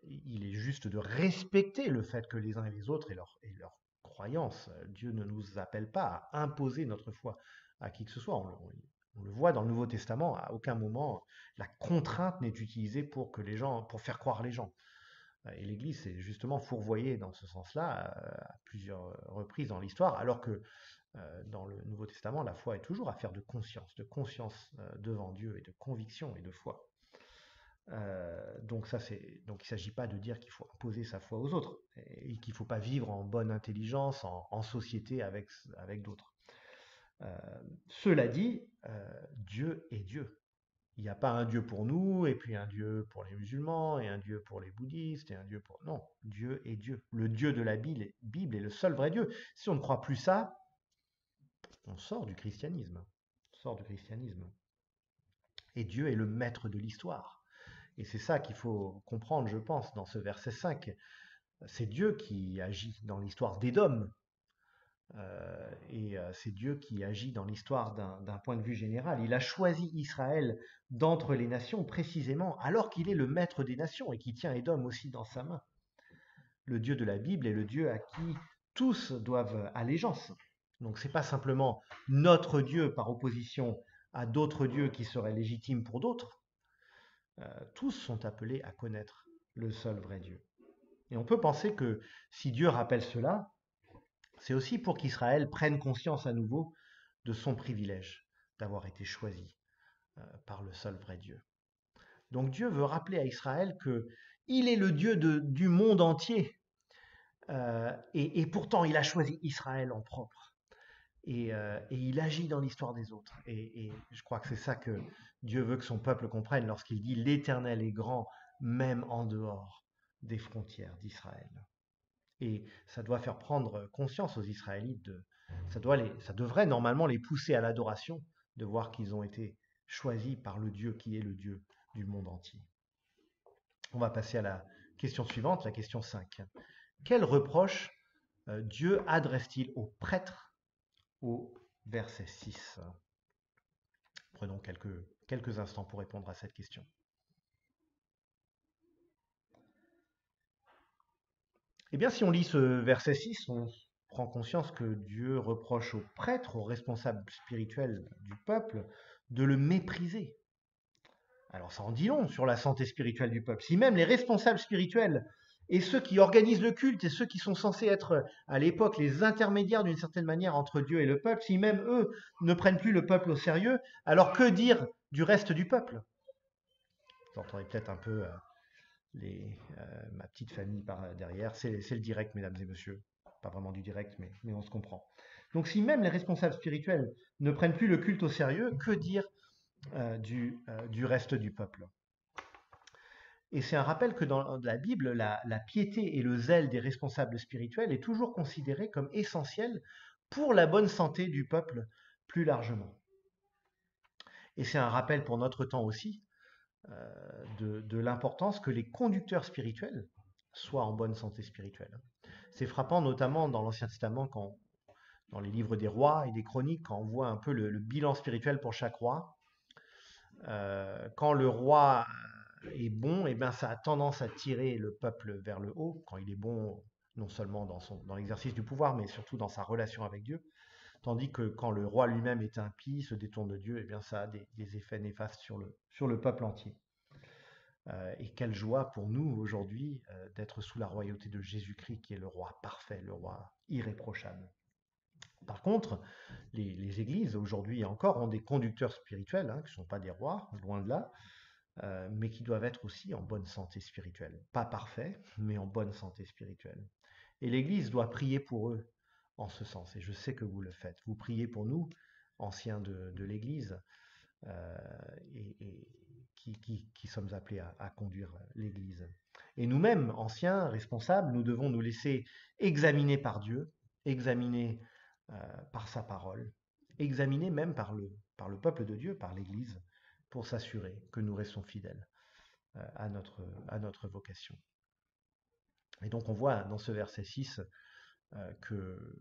il est juste de respecter le fait que les uns et les autres aient leur croyance. Dieu ne nous appelle pas à imposer notre foi à qui que ce soit. On le voit dans le Nouveau Testament, à aucun moment la contrainte n'est utilisée pour faire croire les gens. Et l'Église s'est justement fourvoyée dans ce sens-là à plusieurs reprises dans l'histoire, alors que dans le Nouveau Testament, la foi est toujours affaire de conscience devant Dieu et de conviction et de foi. Donc il ne s'agit pas de dire qu'il faut imposer sa foi aux autres et qu'il ne faut pas vivre en bonne intelligence, en société avec d'autres. Cela dit, Dieu est Dieu. Il n'y a pas un Dieu pour nous, et puis un Dieu pour les musulmans, et un Dieu pour les bouddhistes, et un Dieu pour... Non, Dieu est Dieu. Le Dieu de la Bible est le seul vrai Dieu. Si on ne croit plus ça, on sort du christianisme. On sort du christianisme. Et Dieu est le maître de l'histoire. Et c'est ça qu'il faut comprendre, je pense, dans ce verset 5. C'est Dieu qui agit dans l'histoire d'Édom. C'est Dieu qui agit dans l'histoire d'un point de vue général. Il a choisi Israël d'entre les nations précisément alors qu'il est le maître des nations et qui tient Édom aussi dans sa main. Le Dieu de la Bible est le Dieu à qui tous doivent allégeance. Donc c'est pas simplement notre Dieu par opposition à d'autres dieux qui seraient légitimes pour d'autres. Tous sont appelés à connaître le seul vrai Dieu. Et on peut penser que si Dieu rappelle cela, c'est aussi pour qu'Israël prenne conscience à nouveau de son privilège d'avoir été choisi par le seul vrai Dieu. Donc Dieu veut rappeler à Israël qu'il est le Dieu du monde entier et pourtant il a choisi Israël en propre et il agit dans l'histoire des autres. Et je crois que c'est ça que Dieu veut que son peuple comprenne lorsqu'il dit l'Éternel est grand même en dehors des frontières d'Israël. Et ça doit faire prendre conscience aux Israélites ça devrait normalement les pousser à l'adoration de voir qu'ils ont été choisis par le Dieu qui est le Dieu du monde entier. On va passer à la question suivante, la question 5. Quel reproche Dieu adresse-t-il aux prêtres au verset 6? Prenons quelques instants pour répondre à cette question. Eh bien, si on lit ce verset 6, on prend conscience que Dieu reproche aux prêtres, aux responsables spirituels du peuple, de le mépriser. Alors ça en dit long sur la santé spirituelle du peuple. Si même les responsables spirituels et ceux qui organisent le culte et ceux qui sont censés être à l'époque les intermédiaires d'une certaine manière entre Dieu et le peuple, si même eux ne prennent plus le peuple au sérieux, alors que dire du reste du peuple? Vous entendez peut-être un peu ma petite famille par derrière. C'est le direct, mesdames et messieurs. Pas vraiment du direct, mais on se comprend. Donc si même les responsables spirituels ne prennent plus le culte au sérieux, que dire du reste du peuple? Et c'est un rappel que dans la Bible, la piété et le zèle des responsables spirituels est toujours considéré comme essentiel pour la bonne santé du peuple plus largement. Et c'est un rappel pour notre temps aussi de l'importance que les conducteurs spirituels soient en bonne santé spirituelle. C'est frappant notamment dans l'Ancien Testament, dans les livres des rois et des chroniques, quand on voit un peu le bilan spirituel pour chaque roi. Quand le roi est bon, et bien ça a tendance à tirer le peuple vers le haut, quand il est bon non seulement dans l'exercice du pouvoir, mais surtout dans sa relation avec Dieu. Tandis que quand le roi lui-même est impie, se détourne de Dieu, et bien ça a des effets néfastes sur le peuple entier. Et quelle joie pour nous aujourd'hui d'être sous la royauté de Jésus-Christ, qui est le roi parfait, le roi irréprochable. Par contre, les églises aujourd'hui encore ont des conducteurs spirituels, qui ne sont pas des rois, loin de là, mais qui doivent être aussi en bonne santé spirituelle. Pas parfaits, mais en bonne santé spirituelle. Et l'Église doit prier pour eux en ce sens, et je sais que vous le faites. Vous priez pour nous, anciens de l'Église, et qui sommes appelés à conduire l'Église. Et nous-mêmes, anciens, responsables, nous devons nous laisser examiner par Dieu, examiner par sa parole, examiner même par le peuple de Dieu, par l'Église, pour s'assurer que nous restons fidèles à notre vocation. Et donc on voit dans ce verset 6 que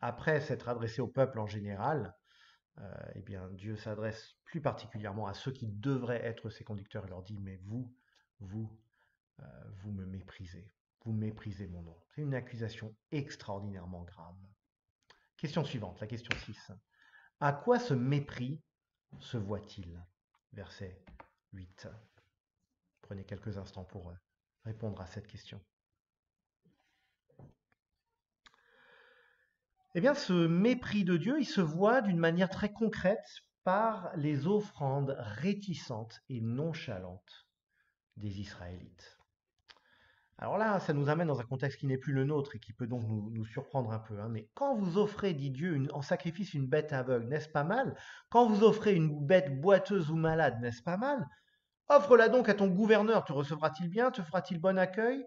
après s'être adressé au peuple en général, eh bien Dieu s'adresse plus particulièrement à ceux qui devraient être ses conducteurs et leur dit: mais vous me méprisez. Vous méprisez mon nom. C'est une accusation extraordinairement grave. Question suivante, la question 6. À quoi ce mépris se voit-il? Verset 8. Prenez quelques instants pour répondre à cette question. Eh bien, ce mépris de Dieu, il se voit d'une manière très concrète par les offrandes réticentes et nonchalantes des Israélites. Alors là, ça nous amène dans un contexte qui n'est plus le nôtre et qui peut donc nous surprendre un peu. Mais quand vous offrez, dit Dieu, en sacrifice une bête aveugle, n'est-ce pas mal? Quand vous offrez une bête boiteuse ou malade, n'est-ce pas mal? Offre-la donc à ton gouverneur, te recevra-t-il bien? Te fera-t-il bon accueil?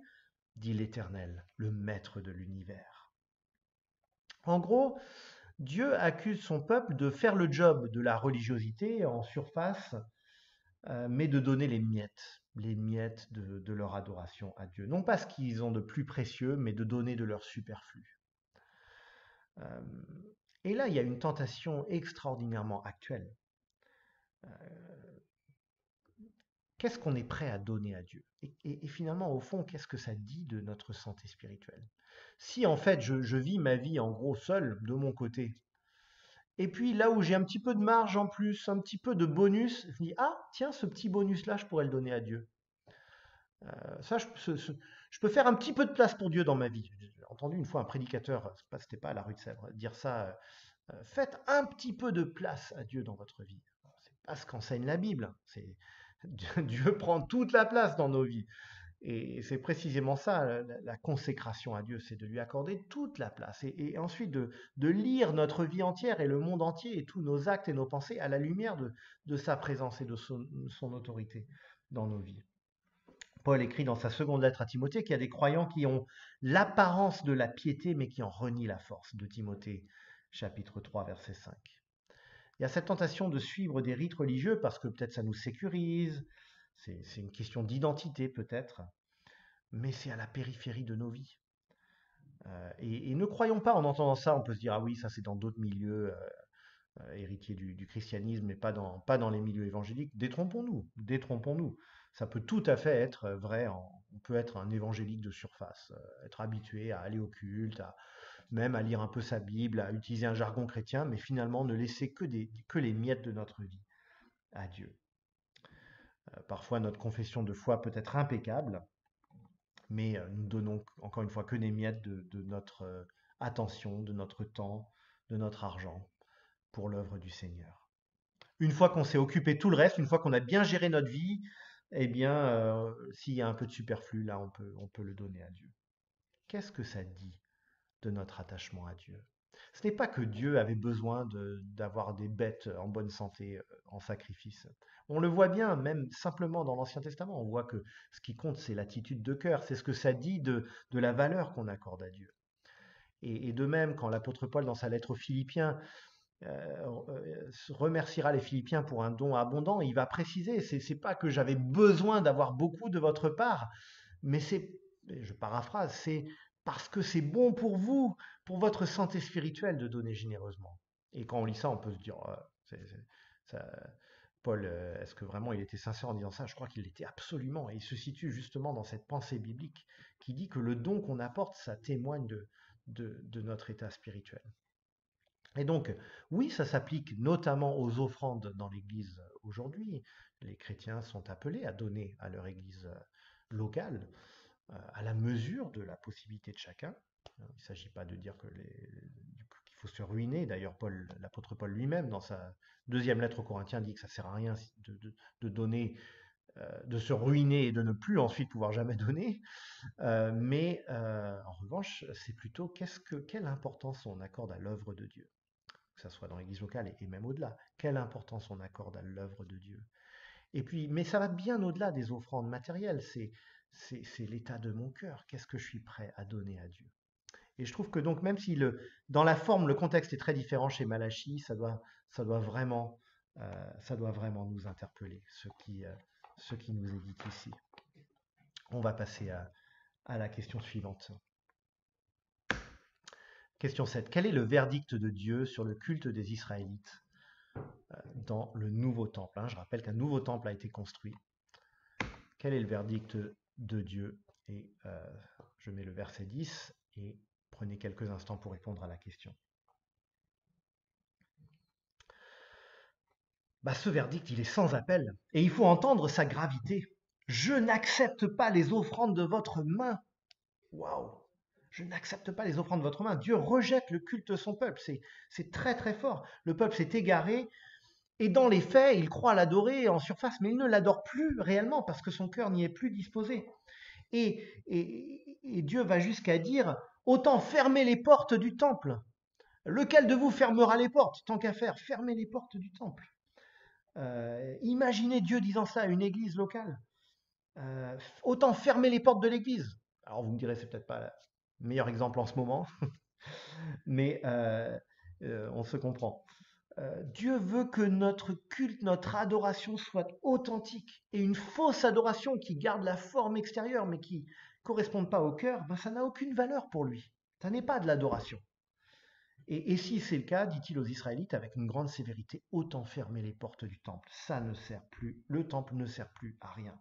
Dit l'Éternel, le maître de l'univers. En gros, Dieu accuse son peuple de faire le job de la religiosité en surface, mais de donner les miettes de leur adoration à Dieu. Non pas ce qu'ils ont de plus précieux, mais de donner de leur superflu. Et là, il y a une tentation extraordinairement actuelle. Qu'est-ce qu'on est prêt à donner à Dieu? Et finalement, au fond, qu'est-ce que ça dit de notre santé spirituelle? Si en fait je vis ma vie en gros seul, de mon côté, et puis là où j'ai un petit peu de marge en plus, un petit peu de bonus, je me dis: ah tiens, ce petit bonus-là, je pourrais le donner à Dieu. Ça, je peux faire un petit peu de place pour Dieu dans ma vie. J'ai entendu une fois un prédicateur, c'était pas à la rue de Sèvres, dire ça: faites un petit peu de place à Dieu dans votre vie. C'est pas ce qu'enseigne la Bible. Dieu prend toute la place dans nos vies. Et c'est précisément ça, la consécration à Dieu, c'est de lui accorder toute la place. Et ensuite de lire notre vie entière et le monde entier et tous nos actes et nos pensées à la lumière de sa présence et de son autorité dans nos vies. Paul écrit dans sa seconde lettre à Timothée qu'il y a des croyants qui ont l'apparence de la piété mais qui en renient la force. De Timothée, chapitre 3, verset 5. Il y a cette tentation de suivre des rites religieux parce que peut-être ça nous sécurise, c'est une question d'identité peut-être, mais c'est à la périphérie de nos vies. Et ne croyons pas, en entendant ça, on peut se dire, ah oui, ça c'est dans d'autres milieux héritiers du christianisme, mais pas dans les milieux évangéliques. Détrompons-nous, détrompons-nous. Ça peut tout à fait être vrai, on peut être un évangélique de surface, être habitué à aller au culte, même à lire un peu sa Bible, à utiliser un jargon chrétien, mais finalement ne laisser que les miettes de notre vie à Dieu. Parfois notre confession de foi peut être impeccable, mais nous donnons encore une fois que des miettes de notre attention, de notre temps, de notre argent pour l'œuvre du Seigneur. Une fois qu'on s'est occupé de tout le reste, une fois qu'on a bien géré notre vie, eh bien, s'il y a un peu de superflu, là, on peut le donner à Dieu. Qu'est-ce que ça dit de notre attachement à Dieu? Ce n'est pas que Dieu avait besoin d'avoir des bêtes en bonne santé en sacrifice. On le voit bien, même simplement dans l'Ancien Testament. On voit que ce qui compte, c'est l'attitude de cœur. C'est ce que ça dit de la valeur qu'on accorde à Dieu. Et de même, quand l'apôtre Paul, dans sa lettre aux Philippiens, remerciera les Philippiens pour un don abondant, il va préciser, c'est pas que j'avais besoin d'avoir beaucoup de votre part, mais je paraphrase, c'est parce que c'est bon pour vous, pour votre santé spirituelle, de donner généreusement. Et quand on lit ça, on peut se dire, ça, Paul, est-ce que vraiment il était sincère en disant ça? Je crois qu'il l'était absolument. Et il se situe justement dans cette pensée biblique qui dit que le don qu'on apporte, ça témoigne de notre état spirituel. Et donc, oui, ça s'applique notamment aux offrandes dans l'Église aujourd'hui. Les chrétiens sont appelés à donner à leur Église locale à la mesure de la possibilité de chacun. Il ne s'agit pas de dire qu'il faut se ruiner. D'ailleurs, l'apôtre Paul lui-même, dans sa deuxième lettre aux Corinthiens, dit que ça ne sert à rien de donner, de se ruiner et de ne plus ensuite pouvoir jamais donner. Mais en revanche, c'est plutôt quelle importance on accorde à l'œuvre de Dieu, que ce soit dans l'église locale et même au-delà. Quelle importance on accorde à l'œuvre de Dieu. Et puis, mais ça va bien au-delà des offrandes matérielles, c'est l'état de mon cœur. Qu'est-ce que je suis prêt à donner à Dieu? Et je trouve que donc, même si dans la forme, le contexte est très différent chez Malachie, ça doit vraiment nous interpeller, ce qui nous est dit ici. On va passer à la question suivante. Question 7. Quel est le verdict de Dieu sur le culte des Israélites dans le nouveau temple? Je rappelle qu'un nouveau temple a été construit. Quel est le verdict de Dieu? Et je mets le verset 10 et prenez quelques instants pour répondre à la question. Ce verdict, il est sans appel et il faut entendre sa gravité. Je n'accepte pas les offrandes de votre main. Waouh! Je n'accepte pas les offrandes de votre main. Dieu rejette le culte de son peuple. C'est très très fort. Le peuple s'est égaré et dans les faits, il croit l'adorer en surface, mais il ne l'adore plus réellement parce que son cœur n'y est plus disposé. Et Dieu va jusqu'à dire, autant fermer les portes du temple. Lequel de vous fermera les portes? Tant qu'à faire, fermez les portes du temple. Imaginez Dieu disant ça à une église locale. Autant fermer les portes de l'église. Alors vous me direz, c'est peut-être pas le meilleur exemple en ce moment, mais on se comprend. Dieu veut que notre culte, notre adoration soit authentique. Et une fausse adoration qui garde la forme extérieure mais qui ne correspond pas au cœur, ça n'a aucune valeur pour lui. Ça n'est pas de l'adoration. Et si c'est le cas, dit-il aux Israélites avec une grande sévérité, autant fermer les portes du temple. Ça ne sert plus, le temple ne sert plus à rien.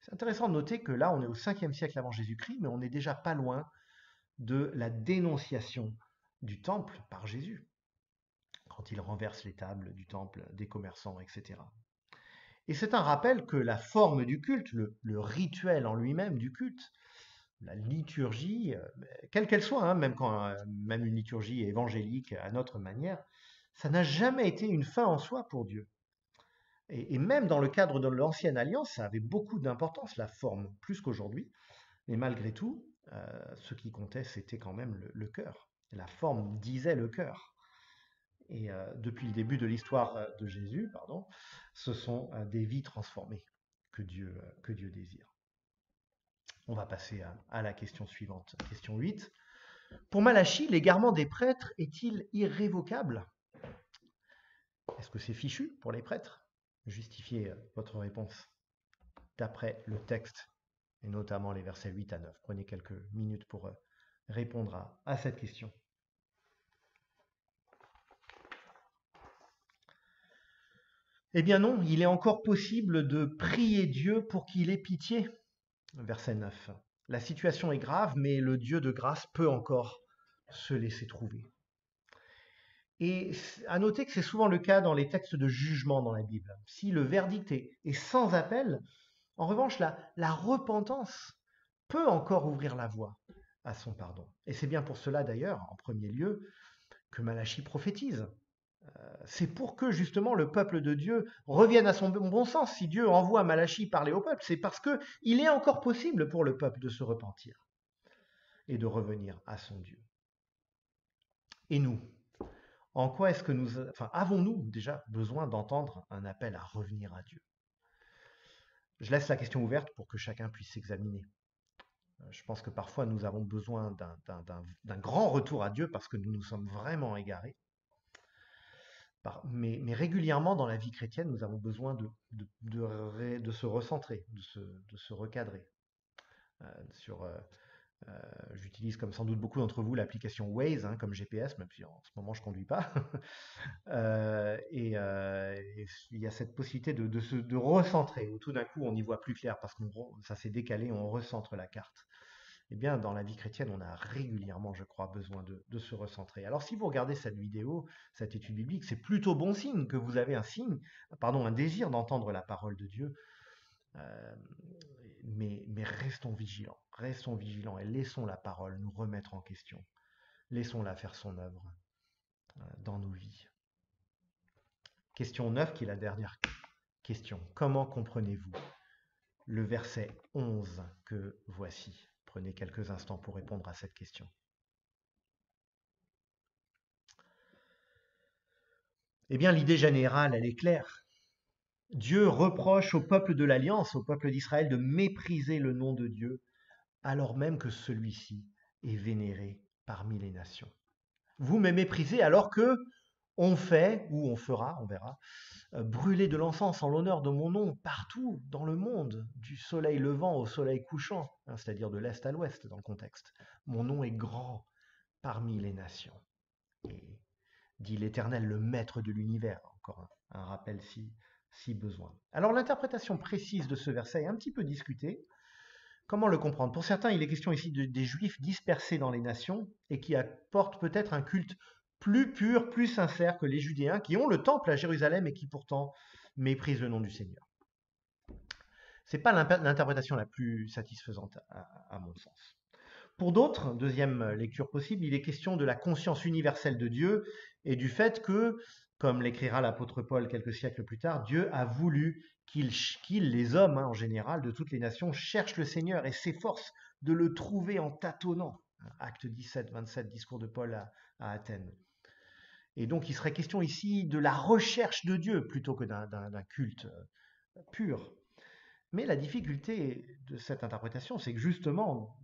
C'est intéressant de noter que là, on est au 5e siècle avant Jésus-Christ, mais on n'est déjà pas loin de la dénonciation du temple par Jésus, quand il renverse les tables du temple des commerçants, etc. Et c'est un rappel que la forme du culte, le rituel en lui-même du culte, la liturgie, quelle qu'elle soit, même une liturgie évangélique à notre manière, ça n'a jamais été une fin en soi pour Dieu. Et même dans le cadre de l'Ancienne Alliance, ça avait beaucoup d'importance, la forme, plus qu'aujourd'hui. Mais malgré tout, ce qui comptait, c'était quand même le cœur. La forme disait le cœur. Et depuis le début de l'histoire de Jésus, ce sont des vies transformées que Dieu désire. On va passer à la question suivante, question 8. Pour Malachie, l'égarement des prêtres est-il irrévocable? Est-ce que c'est fichu pour les prêtres? Justifiez votre réponse. d'après le texte, et notamment les versets 8 à 9. Prenez quelques minutes pour répondre à cette question. Eh bien non, il est encore possible de prier Dieu pour qu'il ait pitié. Verset 9. La situation est grave, mais le Dieu de grâce peut encore se laisser trouver. Et à noter que c'est souvent le cas dans les textes de jugement dans la Bible. Si le verdict est sans appel, en revanche, la repentance peut encore ouvrir la voie à son pardon. Et c'est bien pour cela d'ailleurs, en premier lieu, que Malachie prophétise. C'est pour que justement le peuple de Dieu revienne à son bon sens. Si Dieu envoie Malachie parler au peuple, c'est parce qu'il est encore possible pour le peuple de se repentir et de revenir à son Dieu. Et nous, en quoi est-ce que avons-nous déjà besoin d'entendre un appel à revenir à Dieu? Je laisse la question ouverte pour que chacun puisse s'examiner. Je pense que parfois nous avons besoin d'un grand retour à Dieu parce que nous nous sommes vraiment égarés. Mais régulièrement dans la vie chrétienne, nous avons besoin de se recentrer, de se recadrer. J'utilise comme sans doute beaucoup d'entre vous l'application Waze comme GPS, même si en ce moment je ne conduis pas. Et il y a cette possibilité de recentrer, où tout d'un coup on y voit plus clair parce que ça s'est décalé, on recentre la carte. Eh bien, dans la vie chrétienne, on a régulièrement, je crois, besoin de se recentrer. Alors, si vous regardez cette vidéo, cette étude biblique, c'est plutôt bon signe que vous avez un désir d'entendre la parole de Dieu. Mais restons vigilants et laissons la parole nous remettre en question. Laissons-la faire son œuvre dans nos vies. Question 9, qui est la dernière question. Comment comprenez-vous le verset 11 que voici? Prenez quelques instants pour répondre à cette question. Eh bien, l'idée générale, elle est claire. Dieu reproche au peuple de l'Alliance, au peuple d'Israël, de mépriser le nom de Dieu, alors même que celui-ci est vénéré parmi les nations. Vous me méprisez alors que on fait, ou on fera, on verra, brûler de l'encens en l'honneur de mon nom partout dans le monde, du soleil levant au soleil couchant, c'est-à-dire de l'est à l'ouest dans le contexte. Mon nom est grand parmi les nations. Et dit l'Éternel, le maître de l'univers, encore un rappel si besoin. Alors l'interprétation précise de ce verset est un petit peu discutée. Comment le comprendre? Pour certains, il est question ici des Juifs dispersés dans les nations et qui apportent peut-être un culte plus pur, plus sincère que les Judéens qui ont le temple à Jérusalem et qui pourtant méprisent le nom du Seigneur. Ce n'est pas l'interprétation la plus satisfaisante à mon sens. Pour d'autres, deuxième lecture possible, il est question de la conscience universelle de Dieu et du fait que, comme l'écrira l'apôtre Paul quelques siècles plus tard, Dieu a voulu qu'ils, les hommes en général, de toutes les nations, cherchent le Seigneur et s'efforcent de le trouver en tâtonnant. Acte 17, 27, discours de Paul à Athènes. Et donc il serait question ici de la recherche de Dieu plutôt que d'un culte pur. Mais la difficulté de cette interprétation, c'est que justement,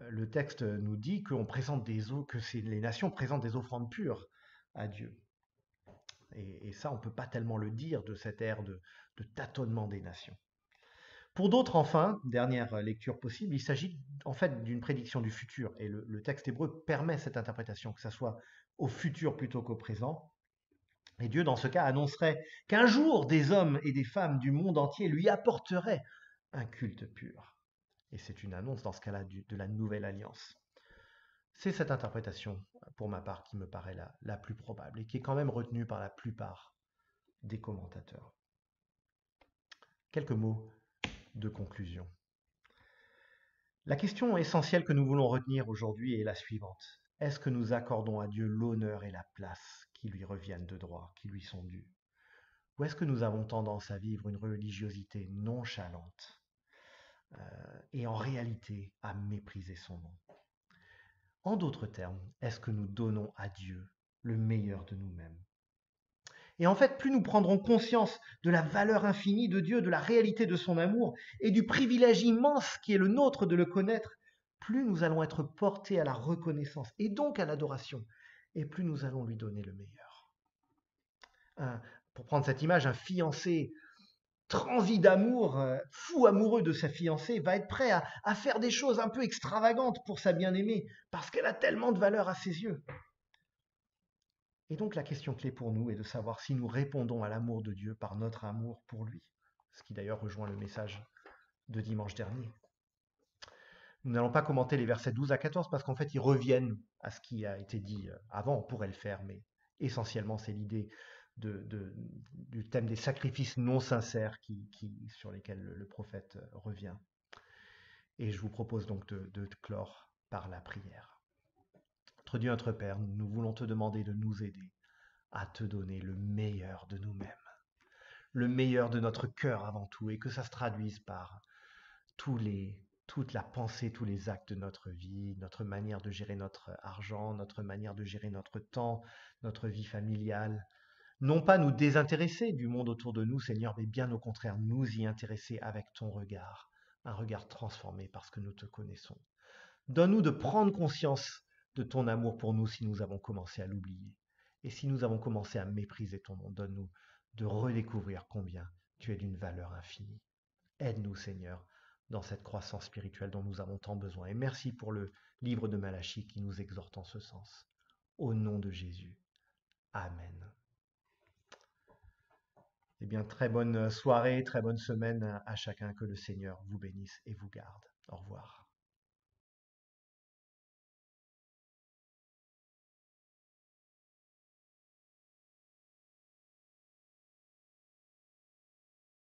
le texte nous dit que les nations présentent des offrandes pures à Dieu. Et ça, on ne peut pas tellement le dire de cette ère de tâtonnement des nations. Pour d'autres, enfin, dernière lecture possible, il s'agit en fait d'une prédiction du futur. Et le texte hébreu permet cette interprétation, que ça soit au futur plutôt qu'au présent. Et Dieu, dans ce cas, annoncerait qu'un jour, des hommes et des femmes du monde entier lui apporteraient un culte pur. Et c'est une annonce, dans ce cas-là, de la nouvelle alliance. C'est cette interprétation, pour ma part, qui me paraît la plus probable et qui est quand même retenue par la plupart des commentateurs. Quelques mots de conclusion. La question essentielle que nous voulons retenir aujourd'hui est la suivante. Est-ce que nous accordons à Dieu l'honneur et la place qui lui reviennent de droit, qui lui sont dus? Ou est-ce que nous avons tendance à vivre une religiosité nonchalante et en réalité à mépriser son nom? En d'autres termes, est-ce que nous donnons à Dieu le meilleur de nous-mêmes? Et en fait, plus nous prendrons conscience de la valeur infinie de Dieu, de la réalité de son amour et du privilège immense qui est le nôtre de le connaître, plus nous allons être portés à la reconnaissance et donc à l'adoration, et plus nous allons lui donner le meilleur. Pour prendre cette image, un fiancé transi d'amour, fou amoureux de sa fiancée, va être prêt à faire des choses un peu extravagantes pour sa bien-aimée, parce qu'elle a tellement de valeur à ses yeux. Et donc la question clé pour nous est de savoir si nous répondons à l'amour de Dieu par notre amour pour lui, ce qui d'ailleurs rejoint le message de dimanche dernier. Nous n'allons pas commenter les versets 12 à 14 parce qu'en fait ils reviennent à ce qui a été dit avant, on pourrait le faire, mais essentiellement c'est l'idée du thème des sacrifices non sincères sur lesquels le prophète revient. Et je vous propose donc de clore par la prière. Notre Dieu, notre Père, nous voulons te demander de nous aider à te donner le meilleur de nous-mêmes, le meilleur de notre cœur avant tout, et que ça se traduise par toute la pensée, tous les actes de notre vie, notre manière de gérer notre argent, notre manière de gérer notre temps, notre vie familiale. Non pas nous désintéresser du monde autour de nous, Seigneur, mais bien au contraire, nous y intéresser avec ton regard, un regard transformé parce que nous te connaissons. Donne-nous de prendre conscience de ton amour pour nous si nous avons commencé à l'oublier. Et si nous avons commencé à mépriser ton nom, donne-nous de redécouvrir combien tu es d'une valeur infinie. Aide-nous, Seigneur, dans cette croissance spirituelle dont nous avons tant besoin. Et merci pour le livre de Malachie qui nous exhorte en ce sens. Au nom de Jésus. Amen. Eh bien, très bonne soirée, très bonne semaine à chacun. Que le Seigneur vous bénisse et vous garde. Au revoir.